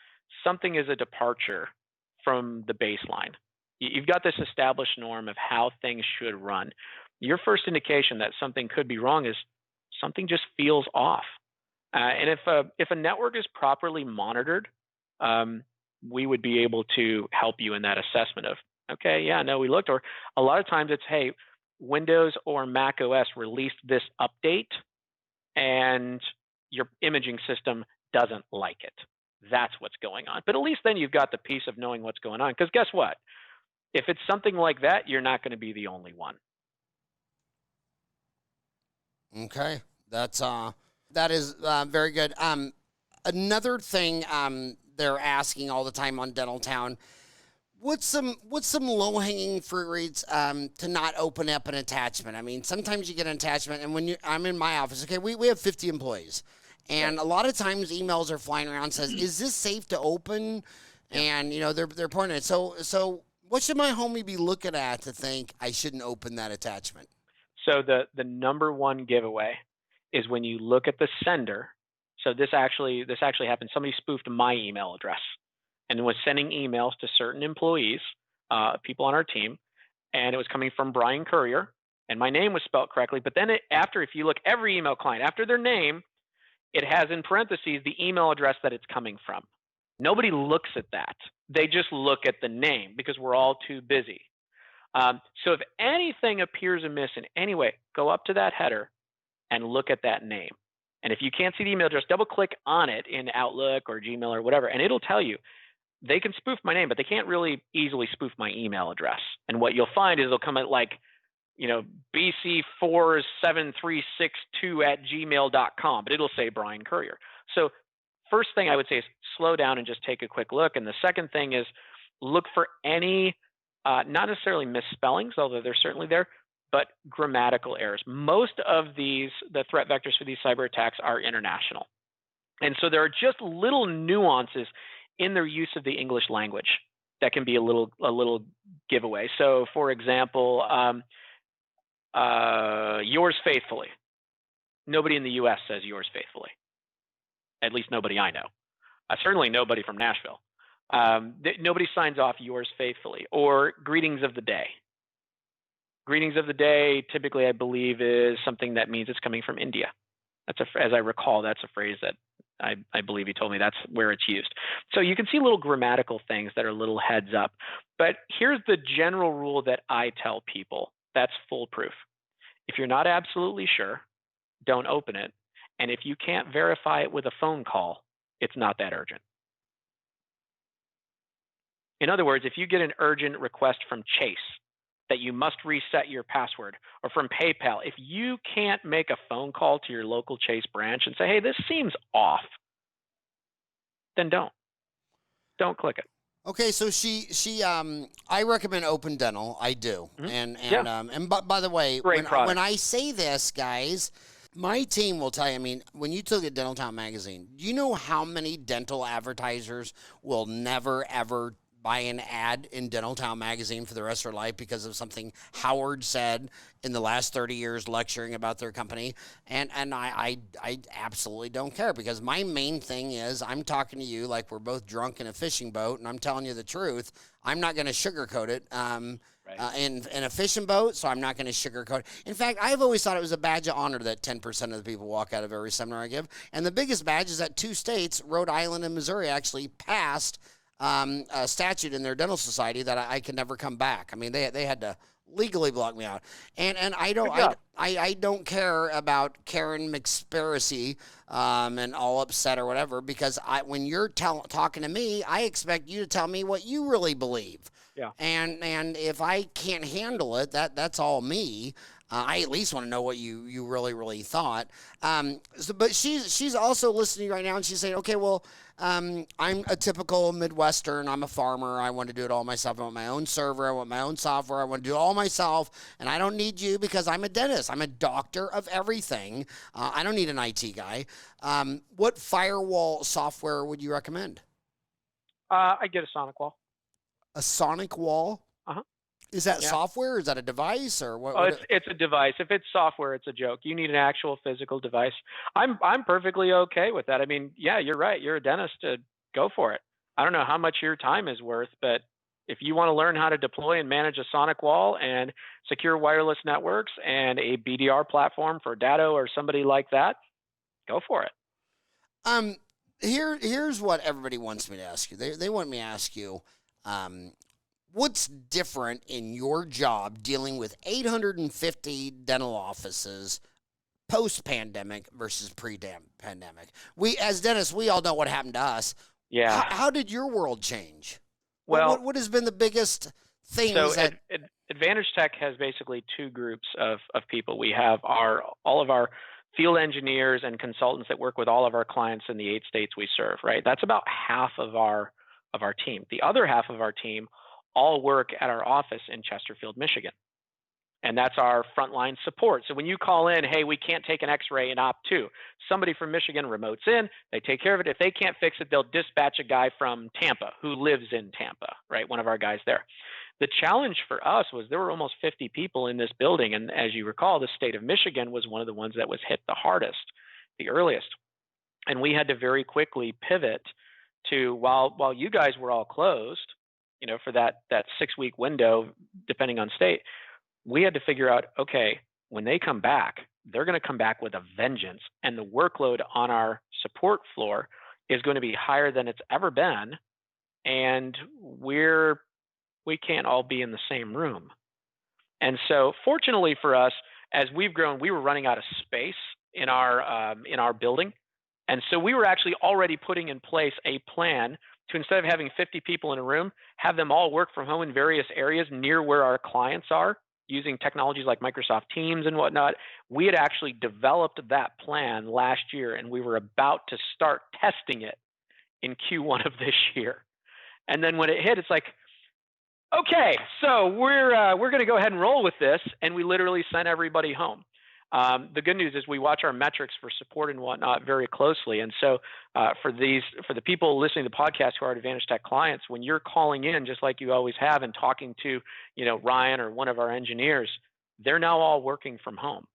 something is a departure from the baseline. You've got this established norm of how things should run. Your first indication that something could be wrong is something just feels off. And if a network is properly monitored, we would be able to help you in that assessment of, okay, yeah, no, we looked. Or a lot of times it's, hey, Windows or Mac OS released this update and your imaging system doesn't like it. That's what's going on. But at least then you've got the peace of knowing what's going on. Because guess what? If it's something like that, you're not going to be the only one. Okay, that is very good. Another thing they're asking all the time on Dental Town, what's some low-hanging fruit rates to not open up an attachment? I mean, sometimes you get an attachment, and I'm in my office, okay, we have 50 employees, and a lot of times emails are flying around says, is this safe to open? And they're pointing it. So what should my homie be looking at to think I shouldn't open that attachment? So the number one giveaway is when you look at the sender. So this actually happened. Somebody spoofed my email address and was sending emails to certain employees, people on our team, and it was coming from Bryan Currier, and my name was spelled correctly. But then if you look every email client, after their name, it has in parentheses the email address that it's coming from. Nobody looks at that. They just look at the name because we're all too busy. So if anything appears amiss in any way, go up to that header and look at that name. And if you can't see the email address, double click on it in Outlook or Gmail or whatever, and it'll tell you. They can spoof my name, but they can't really easily spoof my email address. And what you'll find is they'll come at bc47362@gmail.com, but it'll say Bryan Currier. So first thing I would say is slow down and just take a quick look. And the second thing is look for any, not necessarily misspellings, although they're certainly there, but grammatical errors. Most of the threat vectors for these cyber attacks are international. And so there are just little nuances in their use of the English language that can be a little giveaway. So, for example, yours faithfully. Nobody in the U.S. says yours faithfully. At least nobody I know. Certainly nobody from Nashville. Nobody signs off yours faithfully. Or greetings of the day. Greetings of the day, typically, I believe, is something that means it's coming from India. As I recall, that's a phrase that I believe he told me that's where it's used. So you can see little grammatical things that are little heads up. But here's the general rule that I tell people that's foolproof. If you're not absolutely sure, don't open it. And if you can't verify it with a phone call, it's not that urgent. In other words, if you get an urgent request from Chase that you must reset your password, or from PayPal, if you can't make a phone call to your local Chase branch and say, hey, this seems off, then don't click it. Okay, so I recommend Open Dental. I do. Mm-hmm. And by the way, when I say this, guys, my team will tell you, I mean, when you look at Dental Town magazine, do you know how many dental advertisers will never, ever buy an ad in Dental Town magazine for the rest of their life because of something Howard said in the last 30 years lecturing about their company? And I absolutely don't care, because my main thing is I'm talking to you like we're both drunk in a fishing boat, and I'm telling you the truth. I'm not going to sugarcoat it. In a fishing boat, so I'm not going to sugarcoat it. In fact, I've always thought it was a badge of honor that 10% of the people walk out of every seminar I give. And the biggest badge is that 2 states, Rhode Island and Missouri, actually passed a statute in their dental society that I can never come back. I mean, they had to legally block me out. And I don't care about Karen McSpiracy and all upset or whatever, because when you're talking to me, I expect you to tell me what you really believe. Yeah. And if I can't handle it, that's all me. I at least want to know what you really, really thought. But she's also listening right now, and she's saying, okay, well, I'm a typical Midwestern. I'm a farmer. I want to do it all myself. I want my own server. I want my own software. I want to do it all myself, and I don't need you because I'm a dentist. I'm a doctor of everything. I don't need an IT guy. What firewall software would you recommend? I get a Sonic Wall. A Sonic Wall? Uh-huh. Is that software? Is that a device, or what? It's a device. If it's software, it's a joke. You need an actual physical device. I'm perfectly okay with that. I mean, yeah, you're right. You're a dentist. Go for it. I don't know how much your time is worth, but if you want to learn how to deploy and manage a Sonic Wall and secure wireless networks and a BDR platform for Datto or somebody like that, go for it. Here's what everybody wants me to ask you. They want me to ask you, what's different in your job dealing with 850 dental offices post-pandemic versus pre-pandemic? We, as dentists, we all know what happened to us. Yeah. How did your world change? Well, what has been the biggest thing? So Advantage Tech has basically 2 groups of people. We have all of our field engineers and consultants that work with all of our clients in the 8 states we serve, right? That's about half of our team. The other half of our team all work at our office in Chesterfield, Michigan. And that's our frontline support. So when you call in, hey, we can't take an x-ray in Op2, somebody from Michigan remotes in, they take care of it. If they can't fix it, they'll dispatch a guy from Tampa who lives in Tampa, right? One of our guys there. The challenge for us was there were almost 50 people in this building. And as you recall, the state of Michigan was one of the ones that was hit the hardest, the earliest. And we had to very quickly pivot to, while you guys were all closed, for that 6-week window, depending on state, we had to figure out, okay, when they come back, they're going to come back with a vengeance, and the workload on our support floor is going to be higher than it's ever been, and we can't all be in the same room. And so fortunately for us, as we've grown, we were running out of space in our building. And so we were actually already putting in place a plan to, instead of having 50 people in a room, have them all work from home in various areas near where our clients are, using technologies like Microsoft Teams and whatnot. We had actually developed that plan last year, and we were about to start testing it in Q1 of this year. And then when it hit, it's like, Okay, so we're going to go ahead and roll with this, and we literally sent everybody home. The good news is we watch our metrics for support and whatnot very closely, and so for the people listening to the podcast who are Advantage Tech clients, when you're calling in just like you always have and talking to Ryan or one of our engineers, they're now all working from home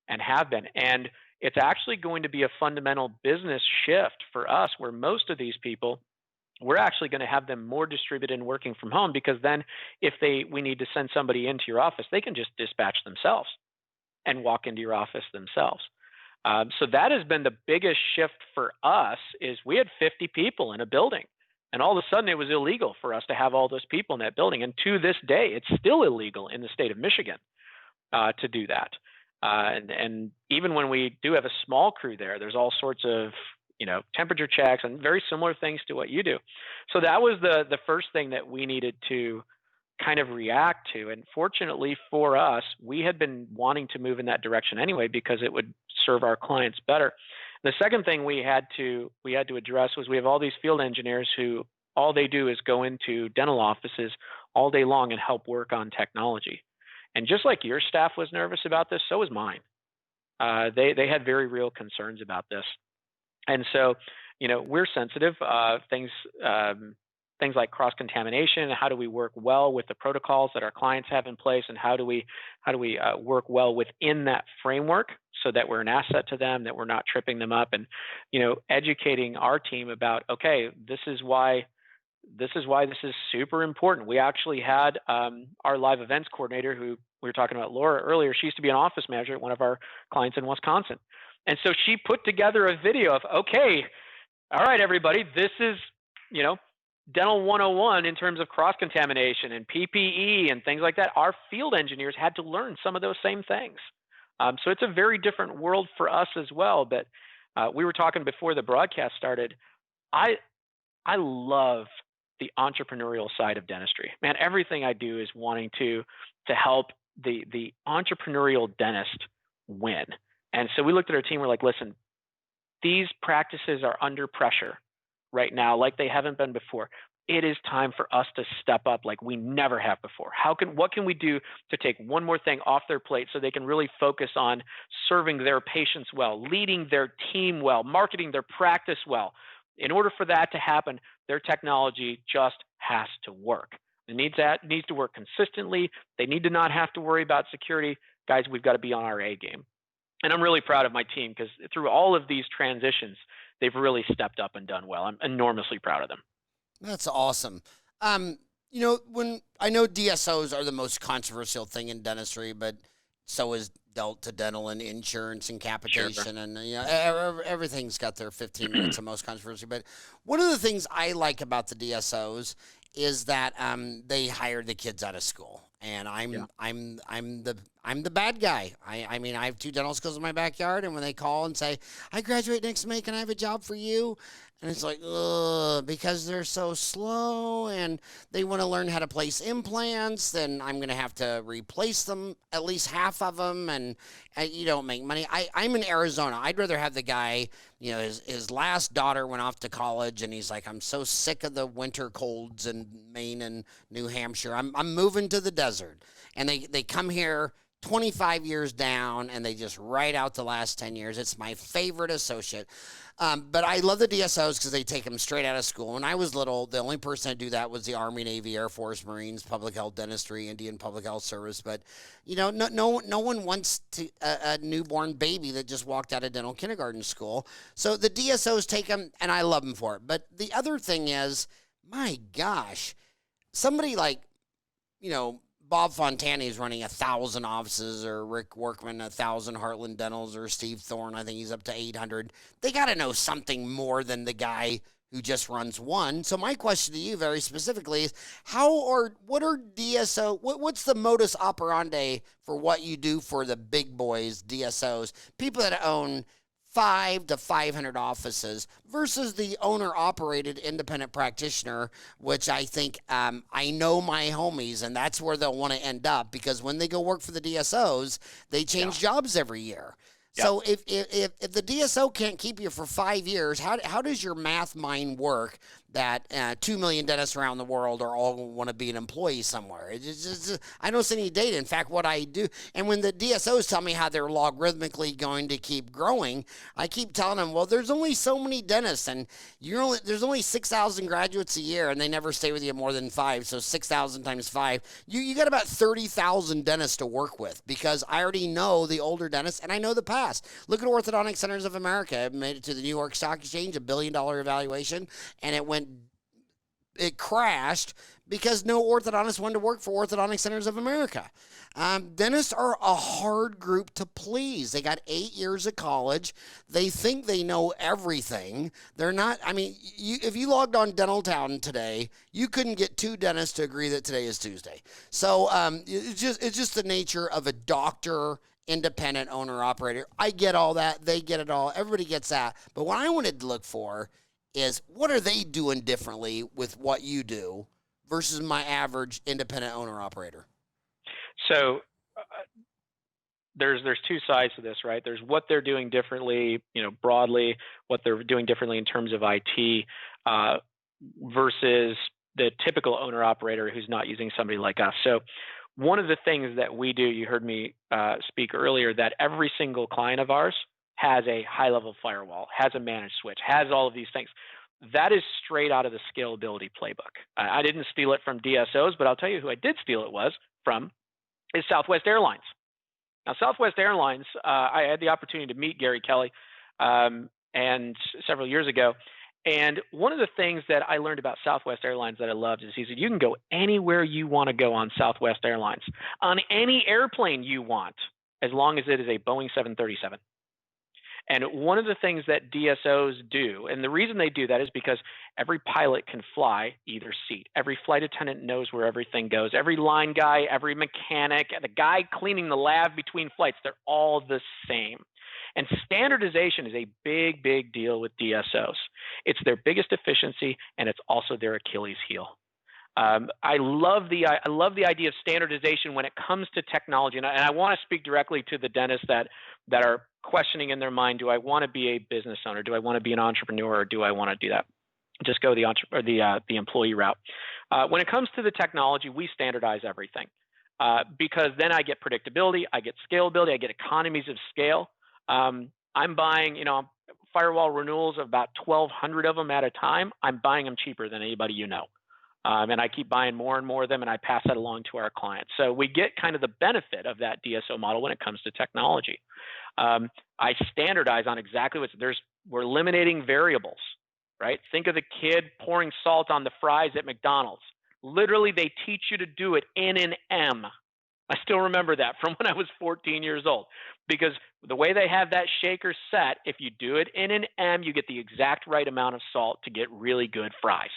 and have been, and it's actually going to be a fundamental business shift for us, where most of these people, we're actually going to have them more distributed and working from home, because then if we need to send somebody into your office, they can just dispatch themselves and walk into your office themselves. So that has been the biggest shift for us. Is we had 50 people in a building, and all of a sudden it was illegal for us to have all those people in that building. And to this day, it's still illegal in the state of Michigan to do that. And even when we do have a small crew there, there's all sorts of temperature checks and very similar things to what you do. So that was the first thing that we needed to kind of react to. And fortunately for us, we had been wanting to move in that direction anyway, because it would serve our clients better. The second thing we had to address was, we have all these field engineers who all they do is go into dental offices all day long and help work on technology. And just like your staff was nervous about this, so was mine. They had very real concerns about this. And so, we're sensitive. Things like cross-contamination. How do we work well with the protocols that our clients have in place, and how do we work well within that framework so that we're an asset to them, that we're not tripping them up, and educating our team about, okay, this is why this is super important. We actually had our live events coordinator, who we were talking about, Laura, earlier. She used to be an office manager at one of our clients in Wisconsin. And so she put together a video of, okay, all right, everybody, this is, dental 101 in terms of cross-contamination and PPE and things like that. Our field engineers had to learn some of those same things. So it's a very different world for us as well. But we were talking before the broadcast started. I love the entrepreneurial side of dentistry. Man, everything I do is wanting to help the entrepreneurial dentist win. And so we looked at our team. We're like, listen, these practices are under pressure right now, like they haven't been before. It is time for us to step up like we never have before. What can we do to take one more thing off their plate so they can really focus on serving their patients well, leading their team well, marketing their practice well? In order for that to happen, their technology just has to work. It needs to work consistently. They need to not have to worry about security. Guys, we've got to be on our A game. And I'm really proud of my team, because through all of these transitions, they've really stepped up and done well. I'm enormously proud of them. That's awesome. When I know DSOs are the most controversial thing in dentistry, but so is Delta Dental and insurance and capitation. Sure. And everything's got their 15 minutes of most controversy. But one of the things I like about the DSOs is that they hire the kids out of school. And I'm the bad guy. I mean, I have 2 dental schools in my backyard, and when they call and say, I graduate next May, can I have a job for you? And it's like, ugh, because they're so slow and they want to learn how to place implants, then I'm going to have to replace them, at least half of them, and you don't make money. I'm in Arizona. I'd rather have the guy, his last daughter went off to college, and he's like, I'm so sick of the winter colds in Maine and New Hampshire. I'm moving to the desert. And they come here 25 years down, and they just write out the last 10 years. It's my favorite associate. But I love the DSOs because they take them straight out of school. When I was little, the only person to do that was the Army, Navy, Air Force, Marines, Public Health Dentistry, Indian Public Health Service. But, no one wants a newborn baby that just walked out of dental kindergarten school. So the DSOs take them, and I love them for it. But the other thing is, my gosh, somebody like, Bob Fontana is running 1,000 offices, or Rick Workman 1,000 Heartland Dentals, or Steve Thorne, I think he's up to 800. They got to know something more than the guy who just runs one. So my question to you very specifically is, what are DSO, what's the modus operandi for what you do for the big boys, DSOs, people that own 5 to 500 offices versus the owner-operated independent practitioner, which I think I know my homies, and that's where they'll want to end up, because when they go work for the DSOs, they change jobs every year. So if the DSO can't keep you for 5 years, how does your math mind work that 2 million dentists around the world are all want to be an employee somewhere? I don't see any data. In fact, what I do, and when the DSOs tell me how they're logarithmically going to keep growing, I keep telling them, well, there's only so many dentists, and there's only 6,000 graduates a year, and they never stay with you more than 5. So 6,000 times 5, you got about 30,000 dentists to work with, because I already know the older dentists and I know the past. Look at Orthodontic Centers of America. It made it to the New York Stock Exchange, $1 billion evaluation, and it crashed because no orthodontist wanted to work for Orthodontic Centers of America. Dentists are a hard group to please. They got 8 years of college. They think they know everything. They're not. I mean, if you logged on Dental Town today, you couldn't get 2 dentists to agree that today is Tuesday. So it's just the nature of a doctor, independent owner operator. I get all that. They get it all. Everybody gets that. But what I wanted to look for is, what are they doing differently with what you do versus my average independent owner operator? So there's 2 sides to this, right? There's what they're doing differently, broadly, what they're doing differently in terms of IT versus the typical owner operator who's not using somebody like us. So one of the things that we do, you heard me speak earlier, that every single client of ours has a high-level firewall, has a managed switch, has all of these things. That is straight out of the scalability playbook. I didn't steal it from DSOs, but I'll tell you who I did steal it from is Southwest Airlines. Now, Southwest Airlines, I had the opportunity to meet Gary Kelly and several years ago. And one of the things that I learned about Southwest Airlines that I loved is he said, you can go anywhere you want to go on Southwest Airlines, on any airplane you want, as long as it is a Boeing 737. And one of the things that DSOs do, and the reason they do that is because every pilot can fly either seat. Every flight attendant knows where everything goes. Every line guy, every mechanic, the guy cleaning the lab between flights, they're all the same. And standardization is a big, big deal with DSOs. It's their biggest efficiency, and it's also their Achilles heel. I love the idea of standardization when it comes to technology, and I want to speak directly to the dentists that are questioning in their mind: do I want to be a business owner? Do I want to be an entrepreneur, or do I want to do that? Just go the employee route. When it comes to the technology, we standardize everything because then I get predictability, I get scalability, I get economies of scale. I'm buying, firewall renewals of about 1,200 of them at a time. I'm buying them cheaper than anybody and I keep buying more and more of them, and I pass that along to our clients. So we get kind of the benefit of that DSO model when it comes to technology. I standardize on exactly we're eliminating variables, right? Think of the kid pouring salt on the fries at McDonald's. Literally, they teach you to do it in an M. I still remember that from when I was 14 years old, because the way they have that shaker set, if you do it in an M, you get the exact right amount of salt to get really good fries,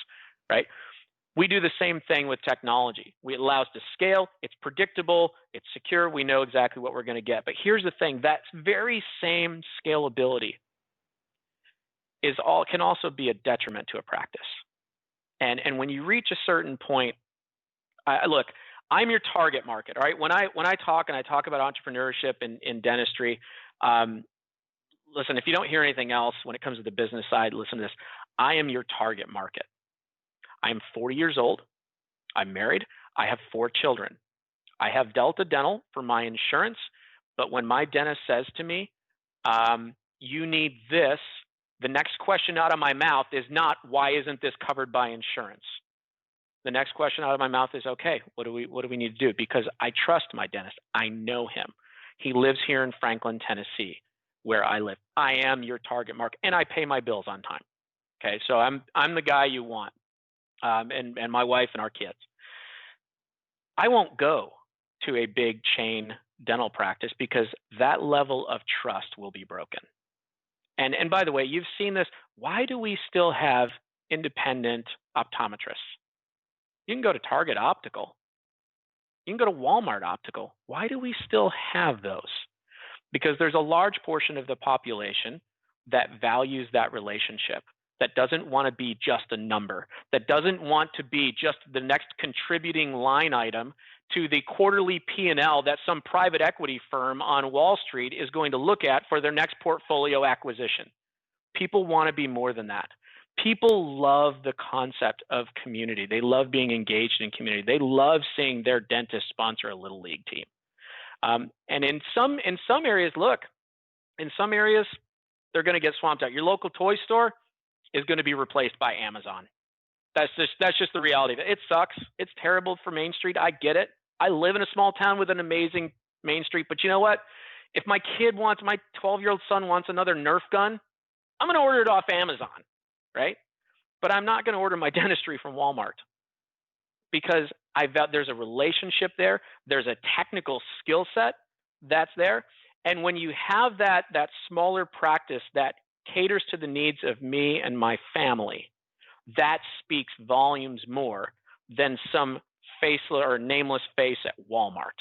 right? We do the same thing with technology. It allows to scale. It's predictable. It's secure. We know exactly what we're going to get. But here's the thing: that very same scalability can also be a detriment to a practice. And when you reach a certain point, look, I'm your target market, all right? When I talk about entrepreneurship in dentistry, listen, if you don't hear anything else when it comes to the business side, listen to this. I am your target market. I am 40 years old. I'm married. I have 4 children. I have Delta Dental for my insurance, but when my dentist says to me, you need this, the next question out of my mouth is not, why isn't this covered by insurance? The next question out of my mouth is, okay, what do we need to do? Because I trust my dentist. I know him. He lives here in Franklin, Tennessee, where I live. I am your target market, and I pay my bills on time. Okay, so I'm the guy you want, and my wife and our kids. I won't go to a big chain dental practice because that level of trust will be broken. And by the way, you've seen this. Why do we still have independent optometrists? You can go to Target Optical. You can go to Walmart Optical. Why do we still have those? Because there's a large portion of the population that values that relationship, that doesn't want to be just a number, that doesn't want to be just the next contributing line item to the quarterly P&L that some private equity firm on Wall Street is going to look at for their next portfolio acquisition. People want to be more than that. People love the concept of community. They love being engaged in community. They love seeing their dentist sponsor a little league team. And in some areas, they're going to get swamped out. Your local toy store is going to be replaced by Amazon. That's just the reality of it. It sucks. It's terrible for Main Street. I get it. I live in a small town with an amazing Main Street, but you know what? If my 12-year-old son wants another Nerf gun, I'm going to order it off Amazon, right? But I'm not going to order my dentistry from Walmart because there's a relationship there. There's a technical skill set that's there. And when you have that smaller practice that caters to the needs of me and my family, that speaks volumes more than some faceless or nameless face at Walmart.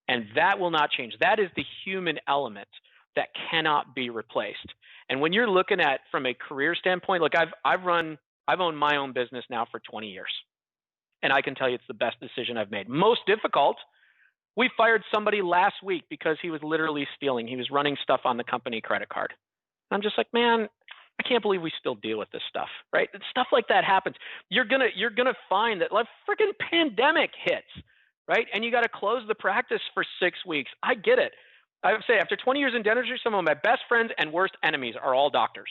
And that will not change. That is the human element that cannot be replaced. And when you're looking at from a career standpoint, look, I've owned my own business now for 20 years. And I can tell you it's the best decision I've made. Most difficult, we fired somebody last week because he was literally stealing. He was running stuff on the company credit card. I'm just like, man, I can't believe we still deal with this stuff, right? Stuff like that happens. You're gonna find that like freaking pandemic hits, right? And you got to close the practice for 6 weeks. I get it. I would say after 20 years in dentistry, some of my best friends and worst enemies are all doctors.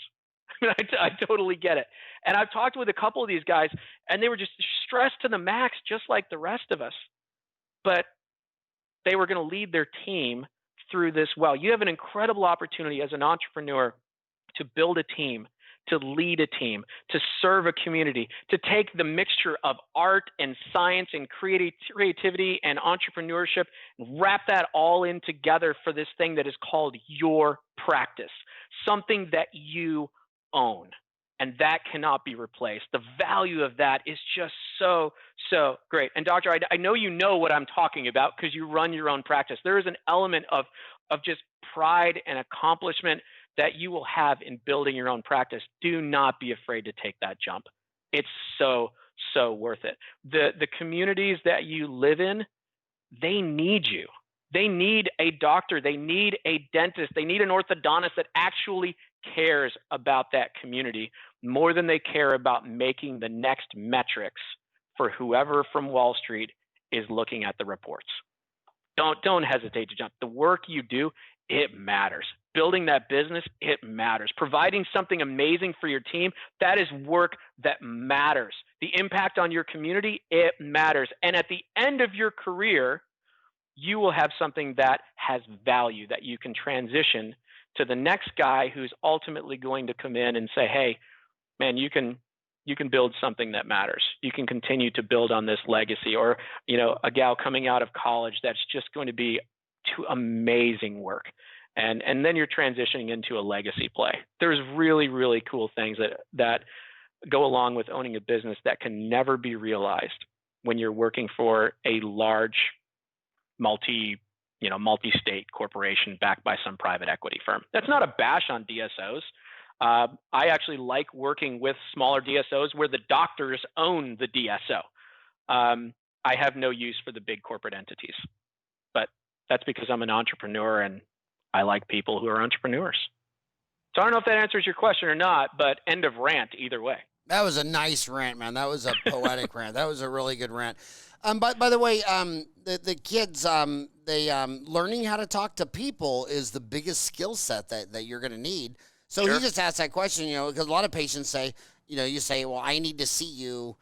I totally get it. And I've talked with a couple of these guys, and they were just stressed to the max, just like the rest of us. But they were going to lead their team through this well. You have an incredible opportunity as an entrepreneur to build a team, to lead a team, to serve a community, to take the mixture of art and science and creativity and entrepreneurship and wrap that all in together for this thing that is called your practice, something that you own. And that cannot be replaced. The value of that is just so, so great. And doctor, I know you know what I'm talking about because you run your own practice. There is an element of just pride and accomplishment that you will have in building your own practice. Do not be afraid to take that jump. It's so, so worth it. The communities that you live in, they need you. They need a doctor. They need a dentist. They need an orthodontist that actually cares about that community more than they care about making the next metrics for whoever from Wall Street is looking at the reports. Don't hesitate to jump. The work you do, it matters. Building that business, it matters. Providing something amazing for your team, that is work that matters. The impact on your community, it matters. And at the end of your career, you will have something that has value that you can transition to the next guy who's ultimately going to come in and say, hey, man, you can build something that matters. You can continue to build on this legacy. Or, a gal coming out of college that's just going to be amazing work. And then you're transitioning into a legacy play. There's really, really cool things that go along with owning a business that can never be realized when you're working for a large multi-state corporation backed by some private equity firm. That's not a bash on DSOs. I actually like working with smaller DSOs where the doctors own the DSO. I have no use for the big corporate entities, but that's because I'm an entrepreneur and I like people who are entrepreneurs. So I don't know if that answers your question or not, but end of rant either way. That was a nice rant, man. That was a poetic rant. That was a really good rant. By the way, the kids, learning how to talk to people is the biggest skill set that you're going to need. So Sure. He just asked that question, because a lot of patients say, you say, well, I need to see you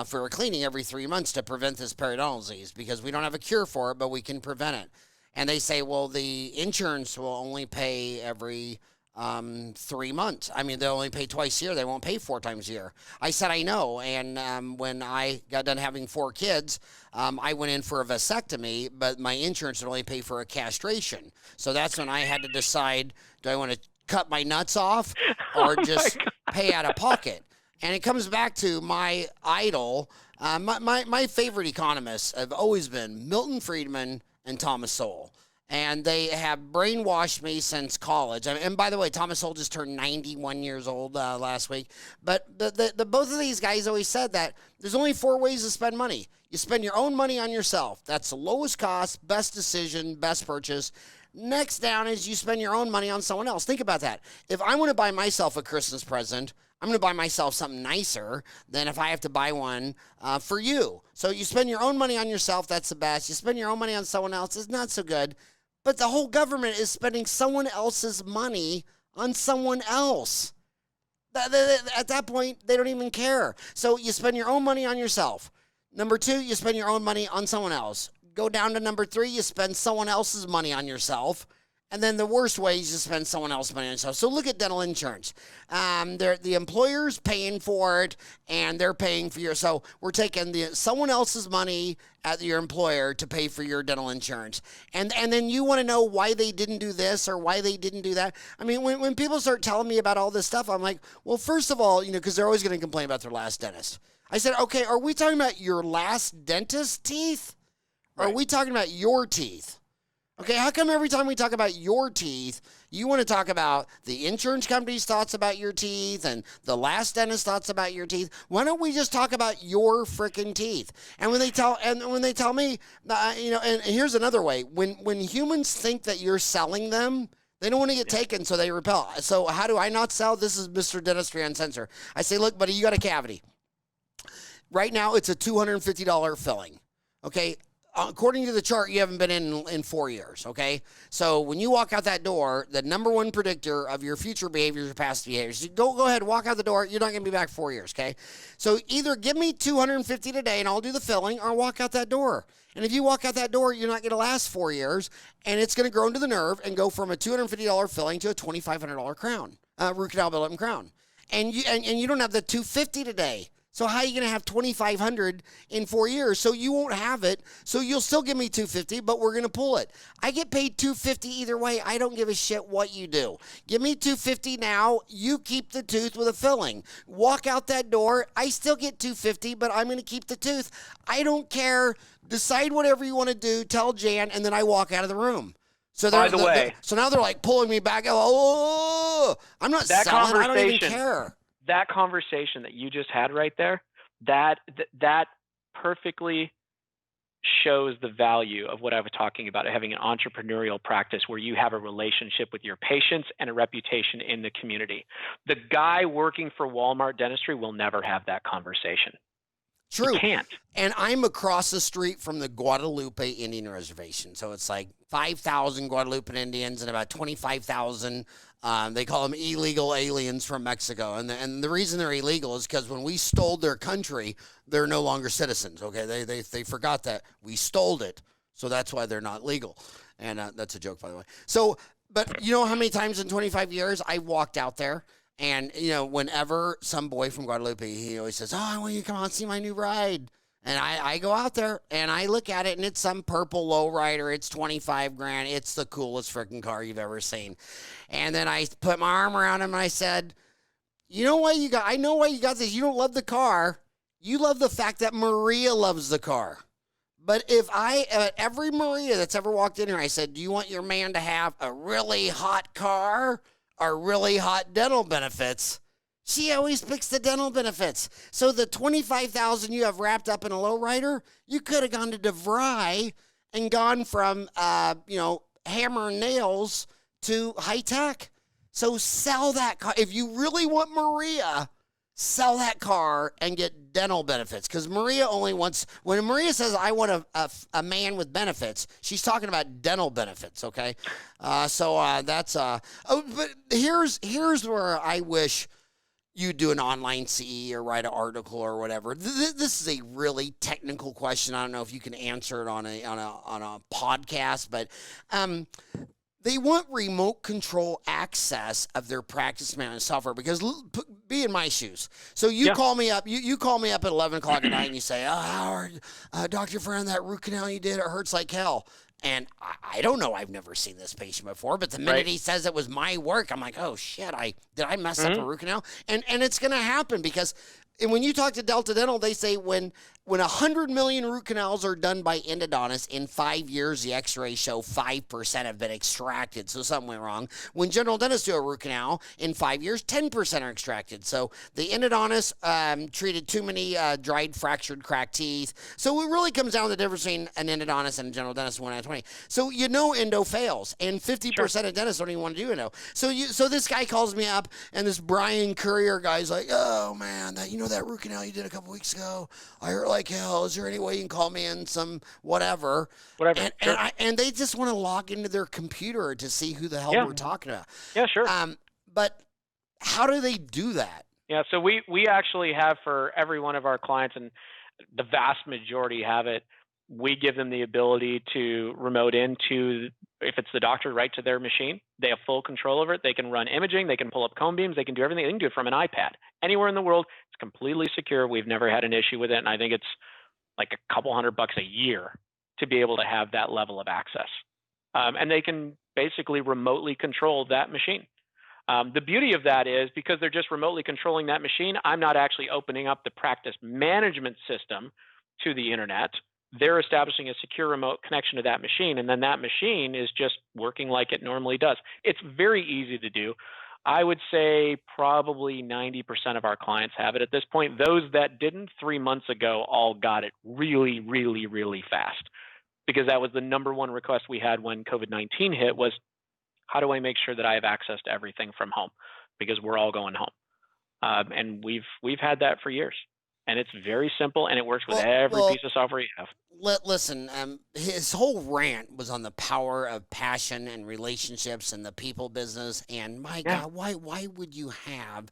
for a cleaning every 3 months to prevent this periodontal disease because we don't have a cure for it, but we can prevent it. And they say, well, the insurance will only pay every 3 months. I mean, they'll only pay twice a year. They won't pay 4 times a year. I said, I know. And when I got done having 4 kids, I went in for a vasectomy, but my insurance would only pay for a castration. So that's when I had to decide, do I want to cut my nuts off or just pay out of pocket? And it comes back to my idol. My favorite economists have always been Milton Friedman and Thomas Sowell. And they have brainwashed me since college. And by the way, Thomas Sowell just turned 91 years old last week. But the both of these guys always said that there's only 4 ways to spend money. You spend your own money on yourself. That's the lowest cost, best decision, best purchase. Next down is you spend your own money on someone else. Think about that. If I want to buy myself a Christmas present, I'm going to buy myself something nicer than if I have to buy one for you. So you spend your own money on yourself. That's the best. You spend your own money on someone else. It's not so good. But the whole government is spending someone else's money on someone else. At that point, they don't even care. So you spend your own money on yourself. Number 2, you spend your own money on someone else. Go down to number 3, you spend someone else's money on yourself. And then the worst way is to spend someone else's money on yourself. So look at dental insurance. The employer's paying for it, and they're paying for your. So we're taking someone else's money at your employer to pay for your dental insurance. And then you want to know why they didn't do this or why they didn't do that. I mean, when people start telling me about all this stuff, I'm like, well, first of all, because they're always going to complain about their last dentist. I said, okay, are we talking about your last dentist's teeth? Or are we talking about your teeth? Okay, how come every time we talk about your teeth, you want to talk about the insurance company's thoughts about your teeth and the last dentist's thoughts about your teeth? Why don't we just talk about your freaking teeth? And when they tell me, and here's another way: when humans think that you're selling them, they don't want to get taken, so they repel. So how do I not sell? This is Mr. Dentistry Uncensored. I say, look, buddy, you got a cavity. Right now, it's a $250 filling. Okay. According to the chart, you haven't been in 4 years, okay? So when you walk out that door, the number one predictor of your future behaviors or past behaviors, go ahead, walk out the door. You're not going to be back 4 years, okay? So either give me $250 today and I'll do the filling, or walk out that door. And if you walk out that door, you're not going to last 4 years, and it's going to grow into the nerve and go from a $250 filling to a $2,500 crown, root canal build-up and crown. And you don't have the $250 today. So how are you going to have $2,500 in 4 years? So you won't have it. So you'll still give me $250, but we're going to pull it. I get paid $250 either way. I don't give a shit what you do. Give me $250 now. You keep the tooth with a filling. Walk out that door. I still get $250, but I'm going to keep the tooth. I don't care. Decide whatever you want to do. Tell Jan, and then I walk out of the room. So by the way, so now they're like pulling me back. Oh, I'm not selling. I don't even care. That conversation that you just had right there, that perfectly shows the value of what I was talking about, having an entrepreneurial practice where you have a relationship with your patients and a reputation in the community. The guy working for Walmart Dentistry will never have that conversation. True. You can't. And I'm across the street from the Guadalupe Indian Reservation. So it's like 5,000 Guadalupe Indians and about 25,000, they call them illegal aliens from Mexico. And the reason they're illegal is because when we stole their country, they're no longer citizens, okay? They forgot that. We stole it, so that's why they're not legal. And that's a joke, by the way. So, but you know how many times in 25 years I walked out there? And, whenever some boy from Guadalupe, he always says, oh, I want you to come out and see my new ride. And I go out there and I look at it, and it's some purple lowrider. It's $25,000. It's the coolest freaking car you've ever seen. And then I put my arm around him and I said, I know why you got this. You don't love the car. You love the fact that Maria loves the car. But if every Maria that's ever walked in here, I said, do you want your man to have a really hot car or really hot dental benefits? She always picks the dental benefits. So the $25,000 you have wrapped up in a lowrider, you could have gone to DeVry and gone from, hammer and nails to high tech. So sell that car. If you really want Maria, sell that car and get dental benefits. Because Maria only wants, when Maria says, I want a man with benefits, she's talking about dental benefits, okay? But here's where I wish you do an online CE or write an article or whatever. This is a really technical question. I don't know if you can answer it on a podcast, but they want remote control access of their practice management software, because be in my shoes. So you call me up. You call me up at 11 o'clock at night and you say, "Oh, Howard, Dr. Friend, that root canal you did, it hurts like hell." And I don't know. I've never seen this patient before, but the minute he says it was my work, I'm like, oh shit! Did I mess up a root canal? And it's going to happen because and when you talk to Delta Dental, they say when 100 million root canals are done by endodontists in 5 years, the X-rays show 5% have been extracted. So something went wrong. When general dentists do a root canal in 5 years, 10% are extracted. So the endodontist treated too many dried, fractured, cracked teeth. So it really comes down to the difference between an endodontist and a general dentist, 1 out of 20. So endo fails, and 50% of dentists don't even want to do endo. So this guy calls me up, and this Bryan Currier guy's like, oh man, that root canal you did a couple weeks ago, I hurt like hell. Is there any way you can call me in some whatever? And they just want to log into their computer to see who the hell we're talking about. Yeah, sure. But how do they do that? Yeah, so we actually have for every one of our clients, and the vast majority have it, we give them the ability to remote into, if it's the doctor, right to their machine. They have full control over it. They can run imaging. They can pull up cone beams. They can do everything. They can do it from an iPad. Anywhere in the world, it's completely secure. We've never had an issue with it, and I think it's like a couple $100 a year to be able to have that level of access. And they can basically remotely control that machine. The beauty of that is because they're just remotely controlling that machine, I'm not actually opening up the practice management system to the internet. They're establishing a secure remote connection to that machine, and then that machine is just working like it normally does. It's very easy to do. I would say probably 90% of our clients have it at this point. Those that didn't 3 months ago all got it really, really, really fast, because that was the number one request we had when COVID-19 hit was, how do I make sure that I have access to everything from home? Because we're all going home. And we've had that for years. And it's very simple, and it works with every piece of software you have. Listen, his whole rant was on the power of passion and relationships and the people business. And my God, why would you have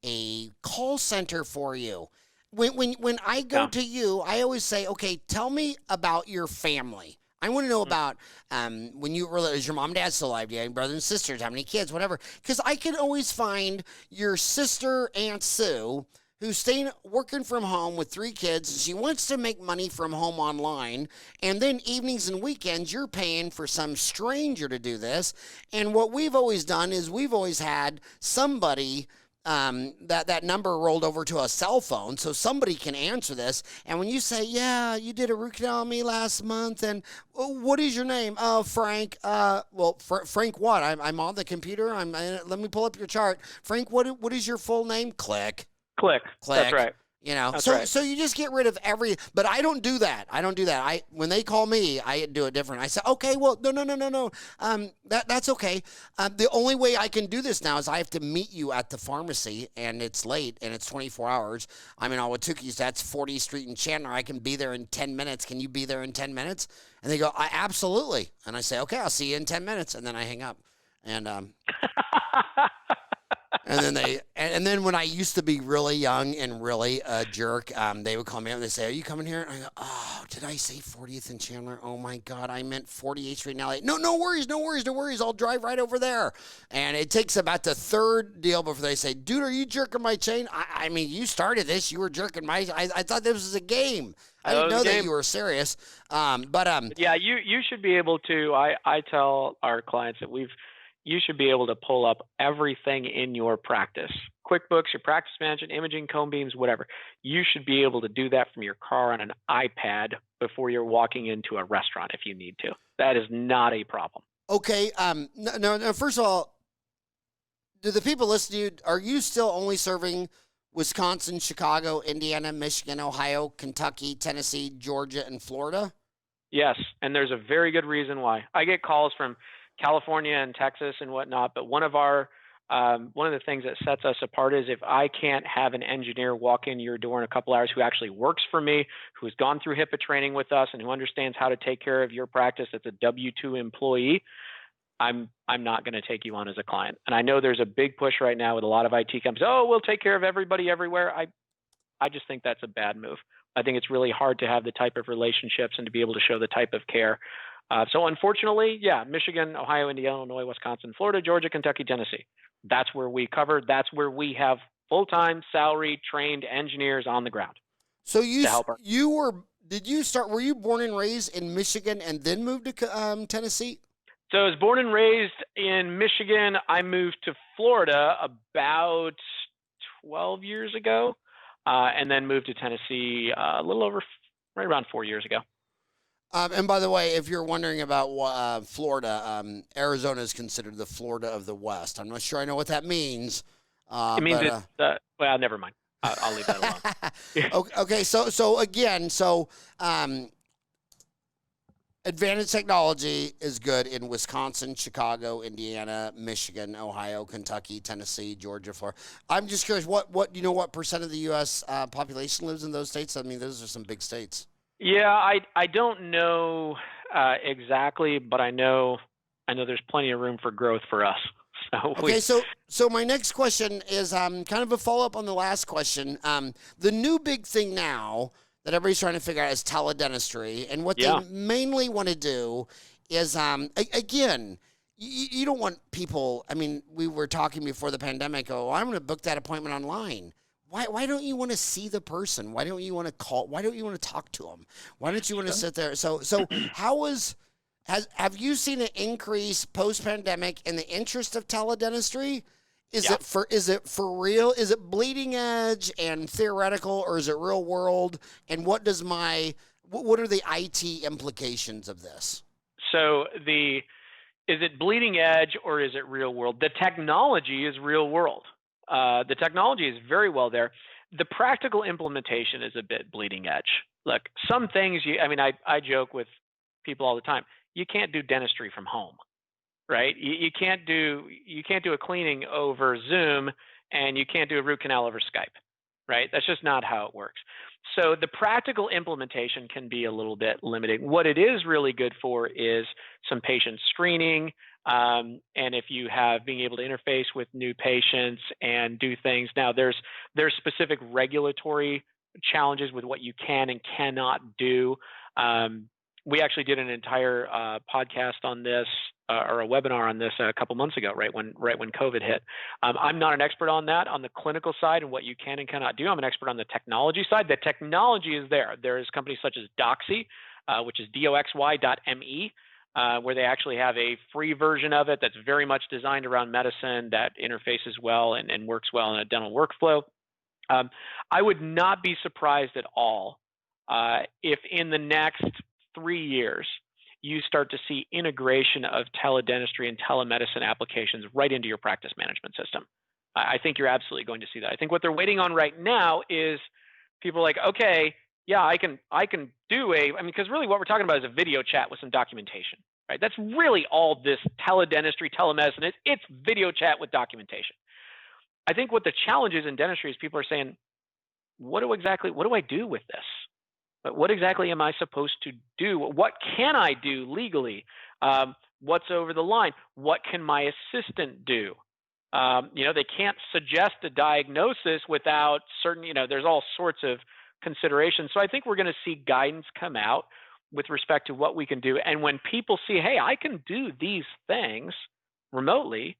a call center for you? When I go to you, I always say, okay, tell me about your family. I want to know about when you were, is your mom and dad still alive? Do you have brothers and sisters? How many kids? Whatever. Because I can always find your sister, Aunt Sue, who's working from home with 3 kids, and she wants to make money from home online, and then evenings and weekends you're paying for some stranger to do this. And what we've always done is we've always had somebody that number rolled over to a cell phone so somebody can answer this. And when you say, yeah, you did a root canal on me last month, and what is your name? Oh, Frank. Frank what? I'm on the computer. Let me pull up your chart. Frank, what is your full name? Click. That's right. So you just get rid of but I don't do that. When they call me, I do it different. I say, okay, well, no. That's okay. The only way I can do this now is I have to meet you at the pharmacy, and it's late, and it's 24 hours. I'm in Ahwatukee, that's 40th Street in Chandler. I can be there in 10 minutes. Can you be there in 10 minutes? And they go, absolutely. And I say, okay, I'll see you in 10 minutes. And then I hang up. And And then when I used to be really young and really a jerk, they would call me up and they say, are you coming here? And I go, oh, did I say 40th and Chandler? Oh my God, I meant 48th Street in LA. No worries. I'll drive right over there. And it takes about the third deal before they say, dude, are you jerking my chain? I mean, you started this. You were jerking I thought this was a game. I didn't know that you were serious. Yeah, you should be able to, I tell our clients that you should be able to pull up everything in your practice. QuickBooks, your practice management, imaging, cone beams, whatever. You should be able to do that from your car on an iPad before you're walking into a restaurant if you need to. That is not a problem. Okay. No, first of all, do the people listening to you, are you still only serving Wisconsin, Chicago, Indiana, Michigan, Ohio, Kentucky, Tennessee, Georgia, and Florida? Yes, and there's a very good reason why. I get calls from California and Texas and whatnot, but one of the things that sets us apart is if I can't have an engineer walk in your door in a couple hours who actually works for me, who's gone through HIPAA training with us, and who understands how to take care of your practice, that's a W-2 employee, I'm not going to take you on as a client. And I know there's a big push right now with a lot of IT companies. Oh, we'll take care of everybody everywhere. I just think that's a bad move. I think it's really hard to have the type of relationships and to be able to show the type of care. So unfortunately, Michigan, Ohio, Indiana, Illinois, Wisconsin, Florida, Georgia, Kentucky, Tennessee. That's where we cover. That's where we have full-time, salary, trained engineers on the ground. So were you born and raised in Michigan and then moved to Tennessee? So I was born and raised in Michigan. I moved to Florida about 12 years ago. and then moved to Tennessee a little over right around 4 years ago. And by the way, if you're wondering about Florida, Arizona is considered the Florida of the West. I'm not sure I know what that means. It means well, never mind. I'll leave that alone. Okay, so again, Advantage Technology is good in Wisconsin, Chicago, Indiana, Michigan, Ohio, Kentucky, Tennessee, Georgia, Florida. I'm just curious, what percent of the U.S. Population lives in those states? I mean, those are some big states. Yeah, I don't know exactly, but I know there's plenty of room for growth for us. So my next question is kind of a follow-up on the last question. The new big thing now that everybody's trying to figure out is teledentistry, and what they mainly want to do is, again, you don't want people. I mean, we were talking before the pandemic. Oh, I'm going to book that appointment online. Why don't you want to see the person? Why don't you want to call? Why don't you want to talk to them? Why don't you want to sit there? So have you seen an increase post-pandemic in the interest of teledentistry? Is it for real? Is it bleeding edge and theoretical, or is it real world? And what are the IT implications of this? So is it bleeding edge or is it real world? The technology is real world. The technology is very well there. The practical implementation is a bit bleeding edge. Look, some things I joke with people all the time. You can't do dentistry from home, right? You can't do a cleaning over Zoom, and you can't do a root canal over Skype, right? That's just not how it works. So the practical implementation can be a little bit limiting. What it is really good for is some patient screening, and if you have being able to interface with new patients and do things. Now there's specific regulatory challenges with what you can and cannot do. We actually did an entire podcast on this, or a webinar on this a couple months ago, right when COVID hit. I'm not an expert on that, on the clinical side and what you can and cannot do. I'm an expert on the technology side. The technology is there. There's companies such as Doxy, which is doxy.me, where they actually have a free version of it that's very much designed around medicine, that interfaces well and works well in a dental workflow. I would not be surprised at all if in the next 3 years, you start to see integration of teledentistry and telemedicine applications right into your practice management system. I think you're absolutely going to see that. I think what they're waiting on right now is people like, okay, yeah, I can do because really what we're talking about is a video chat with some documentation, right? That's really all this teledentistry, telemedicine is. It's video chat with documentation. I think what the challenge is in dentistry is people are saying, what do I do with this? But what exactly am I supposed to do? What can I do legally? What's over the line? What can my assistant do? They can't suggest a diagnosis without certain, there's all sorts of considerations. So I think we're going to see guidance come out with respect to what we can do. And when people see, hey, I can do these things remotely,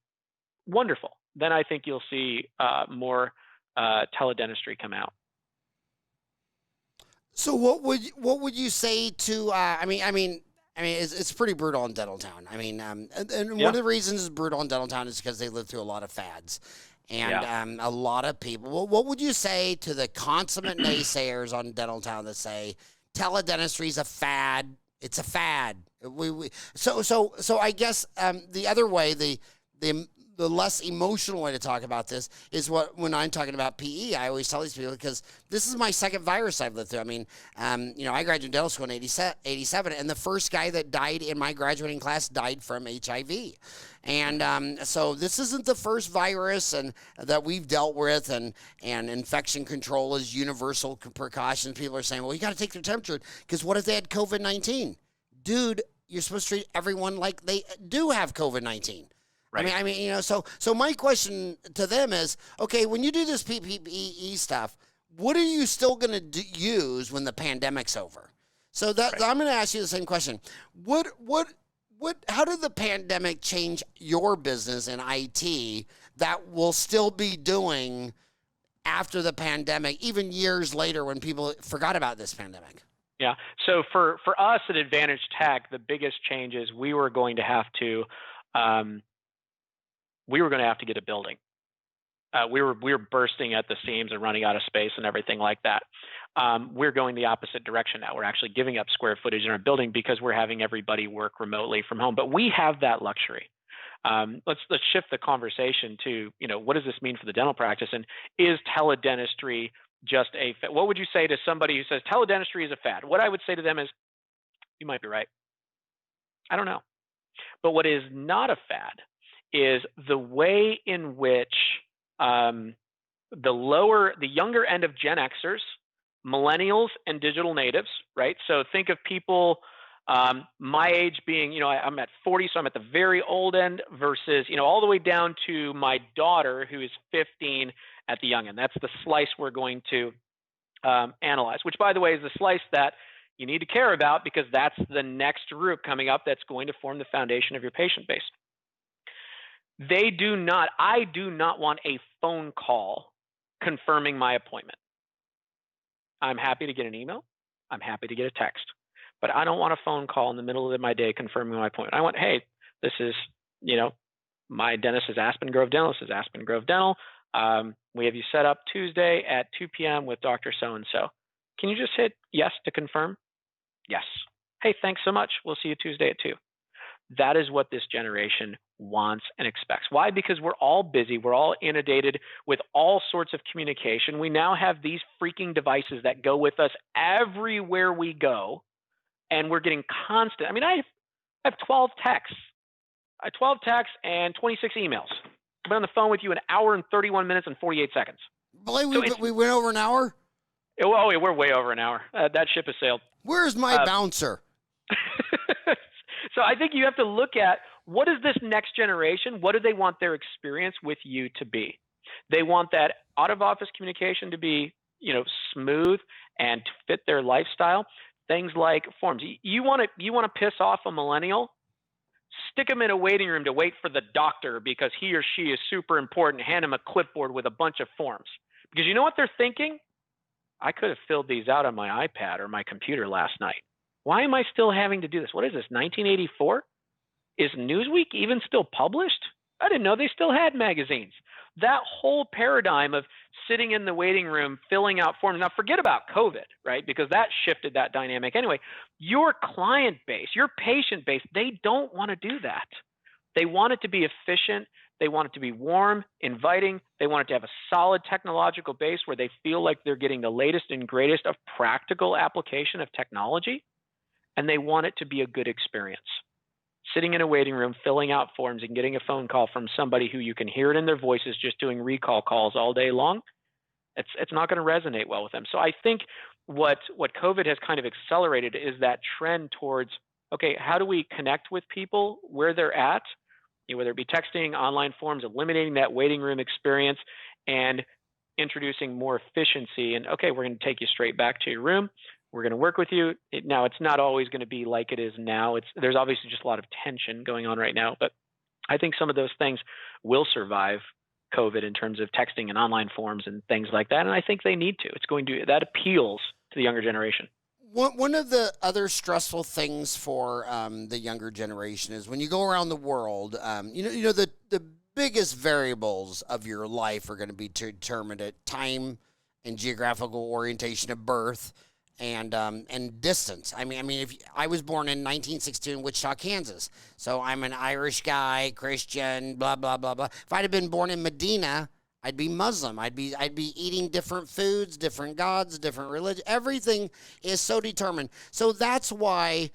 wonderful. Then I think you'll see more teledentistry come out. So what would you say to? It's pretty brutal in Dentaltown. One of the reasons it's brutal in Dentaltown is because they live through a lot of fads, and a lot of people. Well, what would you say to the consummate naysayers on Dentaltown that say teledentistry is a fad? It's a fad. So I guess the other way, the less emotional way to talk about this is when I'm talking about PE, I always tell these people, because this is my second virus I've lived through. I graduated dental school in 87, and the first guy that died in my graduating class died from HIV. And so this isn't the first virus that we've dealt with, and infection control is universal precautions. People are saying, well, you got to take their temperature, because what if they had COVID-19? Dude, you're supposed to treat everyone like they do have COVID-19. Right. So my question to them is, okay, when you do this PPE stuff, what are you still going to use when the pandemic's over? So I'm going to ask you the same question. How did the pandemic change your business in IT that will still be doing after the pandemic, even years later when people forgot about this pandemic? Yeah. So for us at Advantage Tech, the biggest change is we were going to have to get a building. we were bursting at the seams and running out of space and everything like that. We're going the opposite direction now. We're actually giving up square footage in our building because we're having everybody work remotely from home. But we have that luxury. Let's shift the conversation to, what does this mean for the dental practice? And is teledentistry just a fad? What would you say to somebody who says teledentistry is a fad? What I would say to them is, you might be right. I don't know. But what is not a fad is the way in which the younger end of Gen Xers, millennials, and digital natives, right? So think of people my age being, I'm at 40, so I'm at the very old end versus, all the way down to my daughter who is 15 at the young end. That's the slice we're going to analyze, which, by the way, is the slice that you need to care about because that's the next group coming up that's going to form the foundation of your patient base. I do not want a phone call confirming my appointment. I'm happy to get an email. I'm happy to get a text, but I don't want a phone call in the middle of my day confirming my appointment. I want, hey, this is, my dentist is Aspen Grove Dental. This is Aspen Grove Dental. We have you set up Tuesday at 2 p.m. with Dr. So-and-so. Can you just hit yes to confirm? Yes. Hey, thanks so much. We'll see you Tuesday at 2. That is what this generation wants and expects. Why? Because we're all busy. We're all inundated with all sorts of communication. We now have these freaking devices that go with us everywhere we go, and we're getting constant. I mean, I have 12 texts. I have 12 texts and 26 emails. I've been on the phone with you an hour and 31 minutes and 48 seconds. We went over an hour? Oh, yeah, we're way over an hour. That ship has sailed. Where's my bouncer? So I think you have to look at, what is this next generation? What do they want their experience with you to be? They want that out-of-office communication to be, smooth and to fit their lifestyle. Things like forms. You want to piss off a millennial? Stick them in a waiting room to wait for the doctor because he or she is super important. Hand them a clipboard with a bunch of forms. Because you know what they're thinking? I could have filled these out on my iPad or my computer last night. Why am I still having to do this? What is this, 1984? Is Newsweek even still published? I didn't know they still had magazines. That whole paradigm of sitting in the waiting room, filling out forms. Now, forget about COVID, right? Because that shifted that dynamic. Anyway, your client base, your patient base, they don't want to do that. They want it to be efficient. They want it to be warm, inviting. They want it to have a solid technological base where they feel like they're getting the latest and greatest of practical application of technology. And they want it to be a good experience. Sitting in a waiting room, filling out forms, and getting a phone call from somebody who you can hear it in their voices just doing recall calls all day long, it's not going to resonate well with them. So I think what COVID has kind of accelerated is that trend towards, okay, how do we connect with people where they're at, whether it be texting, online forms, eliminating that waiting room experience, and introducing more efficiency. And okay, we're going to take you straight back to your room. We're going to work with you. Now, it's not always going to be like it is now. There's obviously just a lot of tension going on right now, but I think some of those things will survive COVID in terms of texting and online forms and things like that. And I think they need to. That appeals to the younger generation. One of the other stressful things for the younger generation is when you go around the world, the biggest variables of your life are going to be determined at time and geographical orientation of birth. And distance. I mean, if I was born in 1962 in Wichita, Kansas, so I'm an Irish guy, Christian, blah blah blah blah. If I'd have been born in Medina, I'd be Muslim. I'd be eating different foods, different gods, different religion. Everything is so determined. So that's why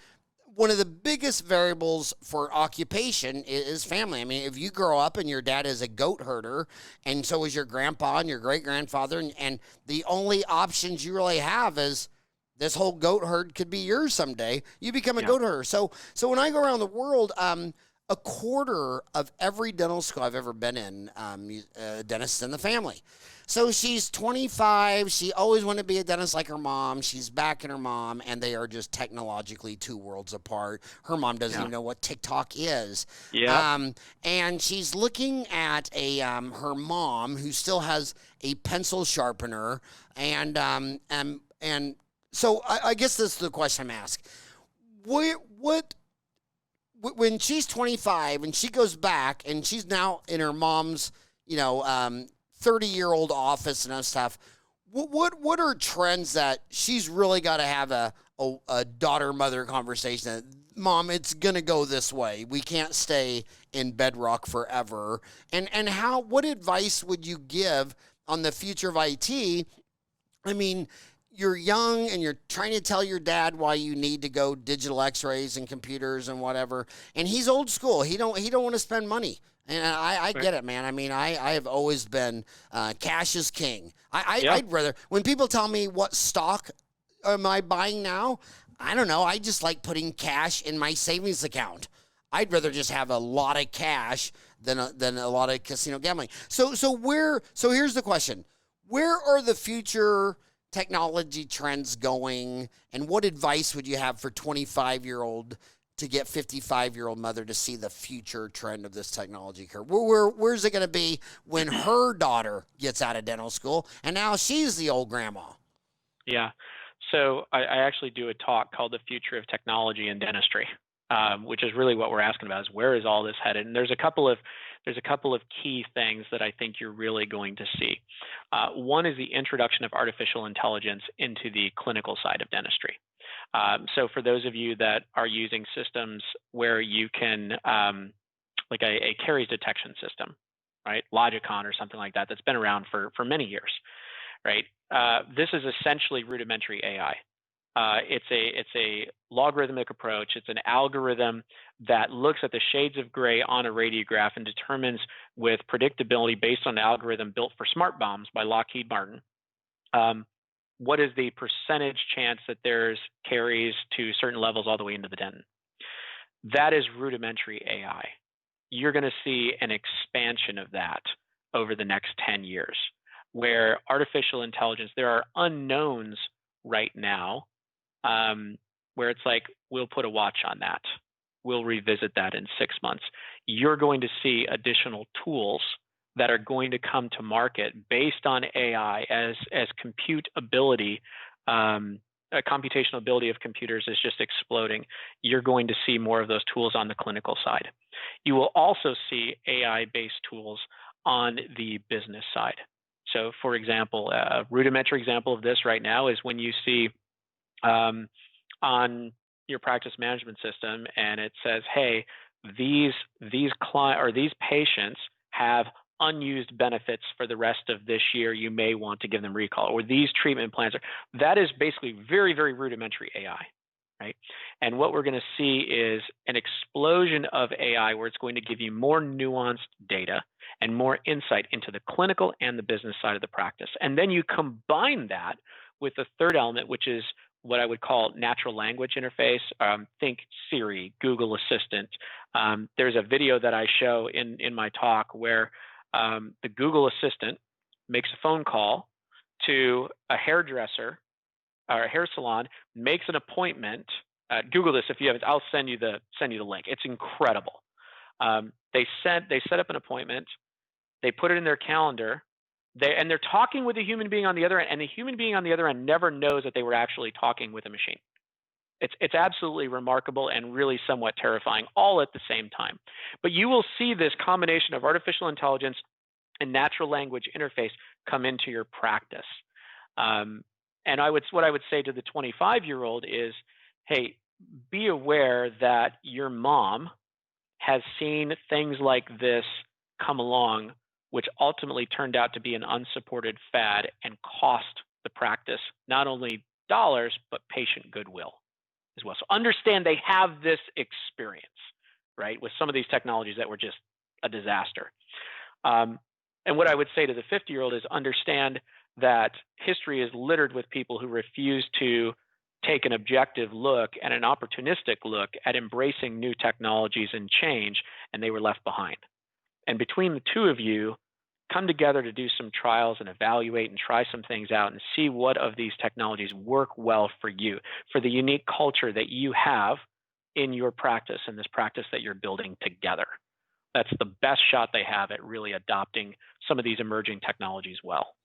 one of the biggest variables for occupation is family. I mean, if you grow up and your dad is a goat herder, and so is your grandpa and your great grandfather, and the only options you really have is this whole goat herd could be yours someday. You become a goat herder. So when I go around the world, a quarter of every dental school I've ever been in, dentists in the family. So she's 25. She always wanted to be a dentist like her mom. She's backing her mom, and they are just technologically two worlds apart. Her mom doesn't even know what TikTok is. Yeah. And she's looking at her mom who still has a pencil sharpener, and so I guess this is the question I'm asked. When she's 25 and she goes back and she's now in her mom's, 30-year-old office and stuff. What are trends that she's really got to have a daughter-mother conversation that, Mom, it's going to go this way. We can't stay in bedrock forever. And what advice would you give on the future of IT? I mean, you're young and you're trying to tell your dad why you need to go digital x-rays and computers and whatever. And he's old school. He don't want to spend money. And I get it, man. I mean, I have always been cash is king. I'd rather, when people tell me what stock am I buying now, I don't know. I just like putting cash in my savings account. I'd rather just have a lot of cash than a lot of casino gambling. So here's the question. Where are the future technology trends going, and what advice would you have for 25-year-old to get 55-year-old mother to see the future trend of this technology curve? Where's it going to be when her daughter gets out of dental school and now she's the old grandma? Yeah. So I actually do a talk called The Future of Technology in Dentistry, which is really what we're asking about, is where is all this headed? And there's a couple of key things that I think you're really going to see. One is the introduction of artificial intelligence into the clinical side of dentistry. So for those of you that are using systems where you can, like a caries detection system, right? Logicon or something like that, that's been around for many years, right? This is essentially rudimentary AI. It's a logarithmic approach. It's an algorithm that looks at the shades of gray on a radiograph and determines with predictability based on an algorithm built for smart bombs by Lockheed Martin, what is the percentage chance that there's caries to certain levels all the way into the dentin. That is rudimentary AI. You're going to see an expansion of that over the next 10 years, where artificial intelligence, there are unknowns right now, where it's like, we'll put a watch on that. We'll revisit that in 6 months. You're going to see additional tools that are going to come to market based on AI as compute ability, computational ability of computers is just exploding. You're going to see more of those tools on the clinical side. You will also see AI-based tools on the business side. So for example, a rudimentary example of this right now is when you see on your practice management system and it says, hey, these patients have unused benefits for the rest of this year, you may want to give them recall, or these treatment plans that is basically very, very rudimentary AI, right? And what we're going to see is an explosion of AI where it's going to give you more nuanced data and more insight into the clinical and the business side of the practice. And then you combine that with the third element, which is what I would call natural language interface. Think Siri, Google Assistant. There's a video that I show in my talk where the Google Assistant makes a phone call to a hairdresser or a hair salon, makes an appointment. Google this if you haven't. I'll send you the link. It's incredible. They set up an appointment. They put it in their calendar. They're talking with a human being on the other end, and the human being on the other end never knows that they were actually talking with a machine. It's absolutely remarkable and really somewhat terrifying, all at the same time. But you will see this combination of artificial intelligence and natural language interface come into your practice. And what I would say to the 25-year-old is, hey, be aware that your mom has seen things like this come along, which ultimately turned out to be an unsupported fad and cost the practice not only dollars, but patient goodwill as well. So understand they have this experience, right, with some of these technologies that were just a disaster. And what I would say to the 50-year-old is understand that history is littered with people who refuse to take an objective look and an opportunistic look at embracing new technologies and change, and they were left behind. And between the two of you, come together to do some trials and evaluate and try some things out and see what of these technologies work well for you, for the unique culture that you have in your practice and this practice that you're building together. That's the best shot they have at really adopting some of these emerging technologies well.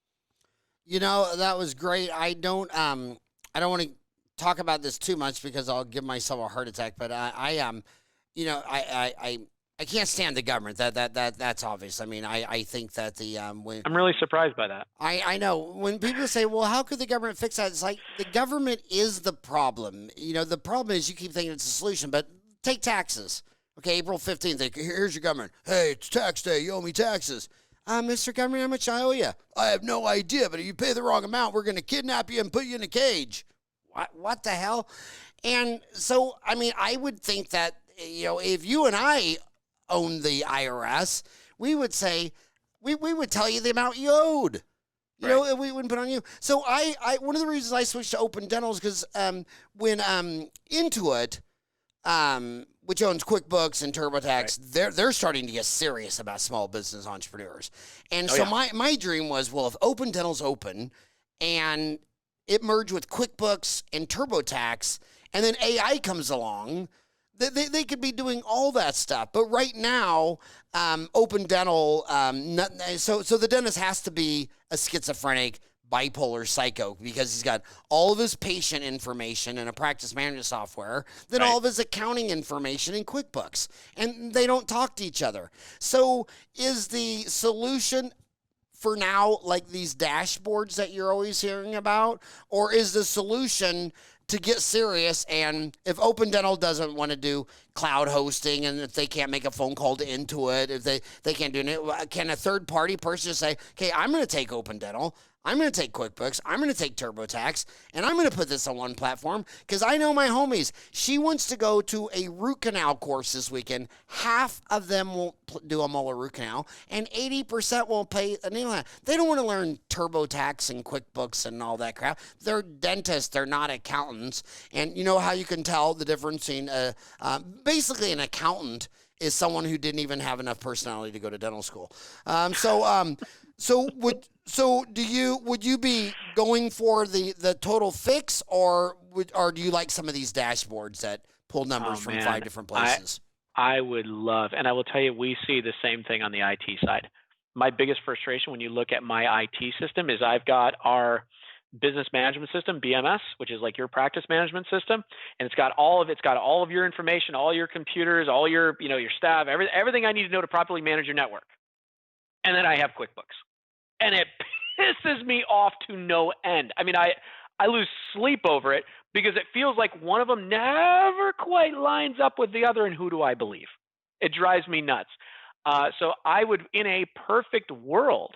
You know, that was great. I don't want to talk about this too much because I'll give myself a heart attack, but I I can't stand the government. That's obvious. I mean, I think that when I'm really surprised by that. I know when people say, well, how could the government fix that? It's like the government is the problem. The problem is you keep thinking it's a solution, but take taxes. Okay, April 15th, here's your government. Hey, it's tax day. You owe me taxes. Mr. Government, how much I owe you? I have no idea, but if you pay the wrong amount, we're going to kidnap you and put you in a cage. What the hell? And so, I mean, I would think that, if you and I owned the IRS, we would say, we would tell you the amount you owed. We wouldn't put on you. So one of the reasons I switched to Open Dental is because when Intuit, which owns QuickBooks and TurboTax, they're starting to get serious about small business entrepreneurs. And my dream was, well, if Open Dental's open and it merged with QuickBooks and TurboTax, and then AI comes along, they could be doing all that stuff. But right now, Open Dental, so the dentist has to be a schizophrenic, bipolar psycho because he's got all of his patient information in a practice management software, then all of his accounting information in QuickBooks, and they don't talk to each other. So is the solution for now like these dashboards that you're always hearing about, or is the solution to get serious? And if Open Dental doesn't want to do cloud hosting, and if they can't make a phone call to Intuit, if they can't do it, can a third party person just say, okay, I'm going to take Open Dental, I'm going to take QuickBooks, I'm going to take TurboTax, and I'm going to put this on one platform? Because I know my homies, she wants to go to a root canal course this weekend. Half of them won't do a molar root canal, and 80% won't pay a needle. They don't want to learn TurboTax and QuickBooks and all that crap. They're dentists, they're not accountants. And you know how you can tell the difference in basically an accountant is someone who didn't even have enough personality to go to dental school. So would you be going for the total fix, or do you like some of these dashboards that pull numbers from 5 different places? I would love, and I will tell you, we see the same thing on the IT side. My biggest frustration when you look at my IT system is I've got our business management system, BMS, which is like your practice management system, and it's got all of your information, all your computers, all your your staff, everything I need to know to properly manage your network. And then I have QuickBooks, and it pisses me off to no end. I mean, I lose sleep over it because it feels like one of them never quite lines up with the other, and who do I believe? It drives me nuts. So I would, in a perfect world,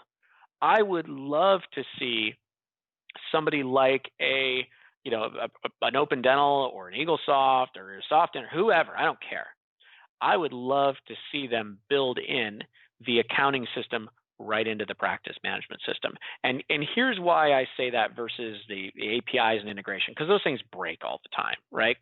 I would love to see somebody like an Open Dental or an EagleSoft or a SoftDent or whoever, I don't care. I would love to see them build in the accounting system right into the practice management system. And here's why I say that versus the APIs and integration, because those things break all the time, right?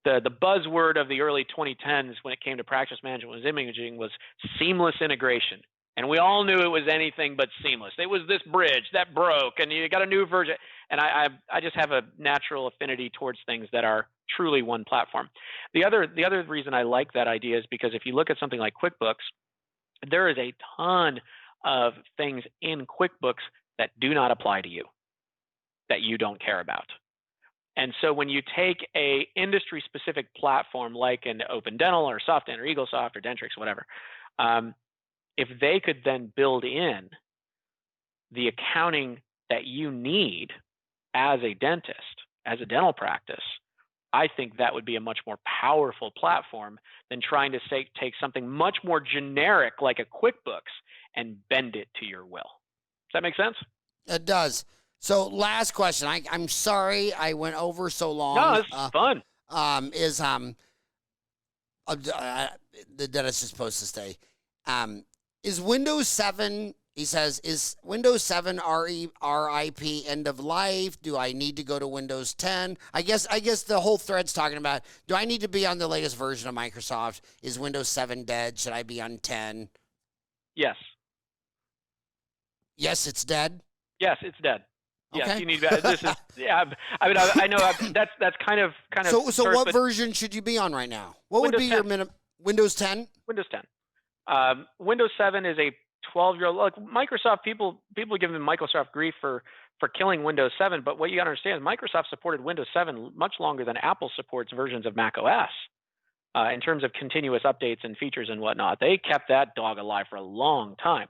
The buzzword of the early 2010s when it came to practice management imaging was seamless integration. And we all knew it was anything but seamless. It was this bridge that broke, and you got a new version. And I just have a natural affinity towards things that are truly one platform. The other reason I like that idea is because if you look at something like QuickBooks, there is a ton of things in QuickBooks that do not apply to you, that you don't care about. And so when you take a industry-specific platform like an Open Dental or SoftDent or EagleSoft or Dentrix, whatever, if they could then build in the accounting that you need as a dentist, as a dental practice, I think that would be a much more powerful platform than trying to take something much more generic like a QuickBooks and bend it to your will. Does that make sense? It does. So last question. I'm sorry I went over so long. No, it's fun. The dentist is supposed to stay. Is Windows 7, he says, is Windows 7 RIP end of life? Do I need to go to Windows 10? I guess the whole thread's talking about, do I need to be on the latest version of Microsoft? Is Windows 7 dead? Should I be on 10? Yes. Yes, it's dead? Yes, it's dead. Yes, okay. You need that. This is, yeah. I mean, I know that's kind of. So what version should you be on right now? What Windows would be 10. your minimum? Windows 10? Windows 10. Windows 7 is a 12-year-old. Look, Microsoft people give them Microsoft grief for killing Windows 7, but what you got to understand is Microsoft supported Windows 7 much longer than Apple supports versions of Mac OS. in terms of continuous updates and features and whatnot. They kept that dog alive for a long time.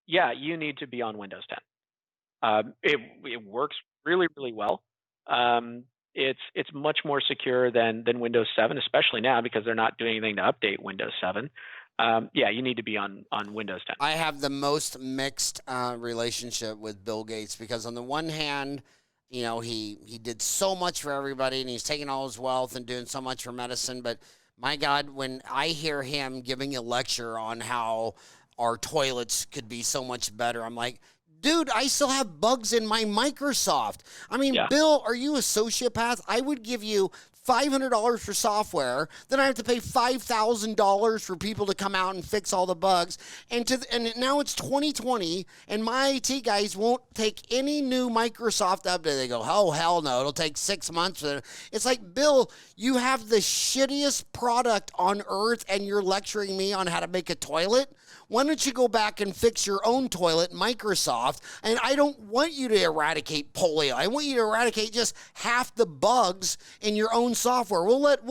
Yeah, you need to be on Windows 10. It works really, really well. It's much more secure than Windows 7, especially now because they're not doing anything to update Windows 7. Yeah, you need to be on Windows 10. I have the most mixed relationship with Bill Gates because on the one hand, you know, he did so much for everybody and he's taking all his wealth and doing so much for medicine. But my God, when I hear him giving a lecture on how our toilets could be so much better, I'm like, dude, I still have bugs in my Microsoft. I mean, Yeah. Bill, are you a sociopath? I would give you $500 for software, then I have to pay $5,000 for people to come out and fix all the bugs. And now it's 2020, and my IT guys won't take any new Microsoft update. They go, oh, hell no, it'll take 6 months. It's like, Bill, you have the shittiest product on earth, and you're lecturing me on how to make a toilet? Why don't you go back and fix your own toilet, Microsoft? And I don't want you to eradicate polio. I want you to eradicate just half the bugs in your own software. We'll let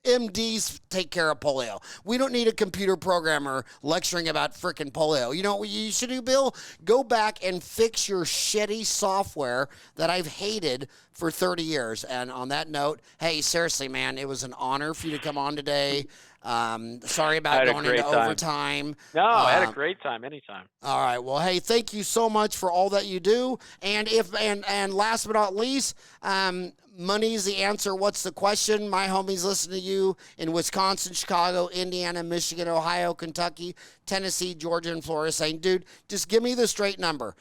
MDs take care of polio. We don't need a computer programmer lecturing about frickin' polio. You know what you should do, Bill? Go back and fix your shitty software that I've hated for 30 years. And on that note, hey, seriously, man, it was an honor for you to come on today. Sorry about going into overtime. No, I had a great time anytime. All right. Well, hey, thank you so much for all that you do. And and last but not least, money's the answer. What's the question? My homies listen to you in Wisconsin, Chicago, Indiana, Michigan, Ohio, Kentucky, Tennessee, Georgia, and Florida saying, dude, just give me the straight number.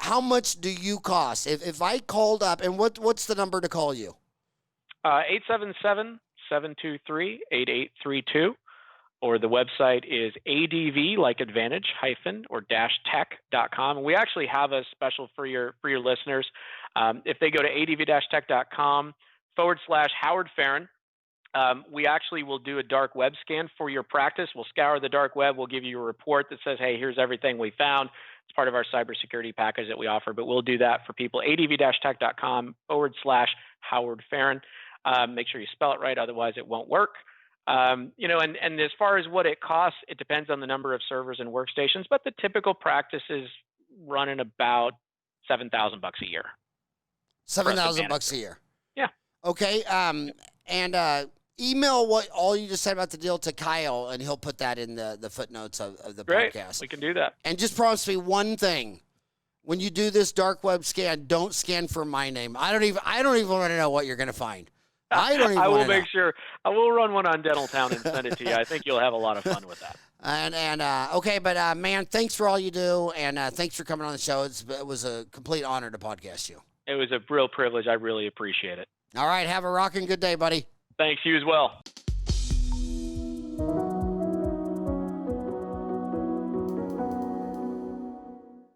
How much do you cost? If I called up, and what's the number to call you? 877-723-8832, or the website is adv, like advantage, hyphen, or -tech.com. And we actually have a special for your listeners. If they go to adv-tech.com/Howard Farron, we actually will do a dark web scan for your practice. We'll scour the dark web. We'll give you a report that says, hey, here's everything we found. It's part of our cybersecurity package that we offer, but we'll do that for people. adv-tech.com/Howard Farron. Make sure you spell it right, otherwise it won't work. And as far as what it costs, it depends on the number of servers and workstations, but the typical practice is running about $7,000 a year. $7,000 a year. Yeah. Okay. Email what all you just said about the deal to Kyle, and he'll put that in the footnotes of the Great. podcast. We can do that. And just promise me one thing. When you do this dark web scan, don't scan for my name. I don't even want to know what you're going to find. I don't even I will want to make know. sure. I will run one on Dental Town and send it to you. I think you'll have a lot of fun with that. Okay, but man, thanks for all you do, and thanks for coming on the show. It was a complete honor to podcast you. It was a real privilege. I really appreciate it. All right, have a rocking good day, buddy. Thanks, you as well.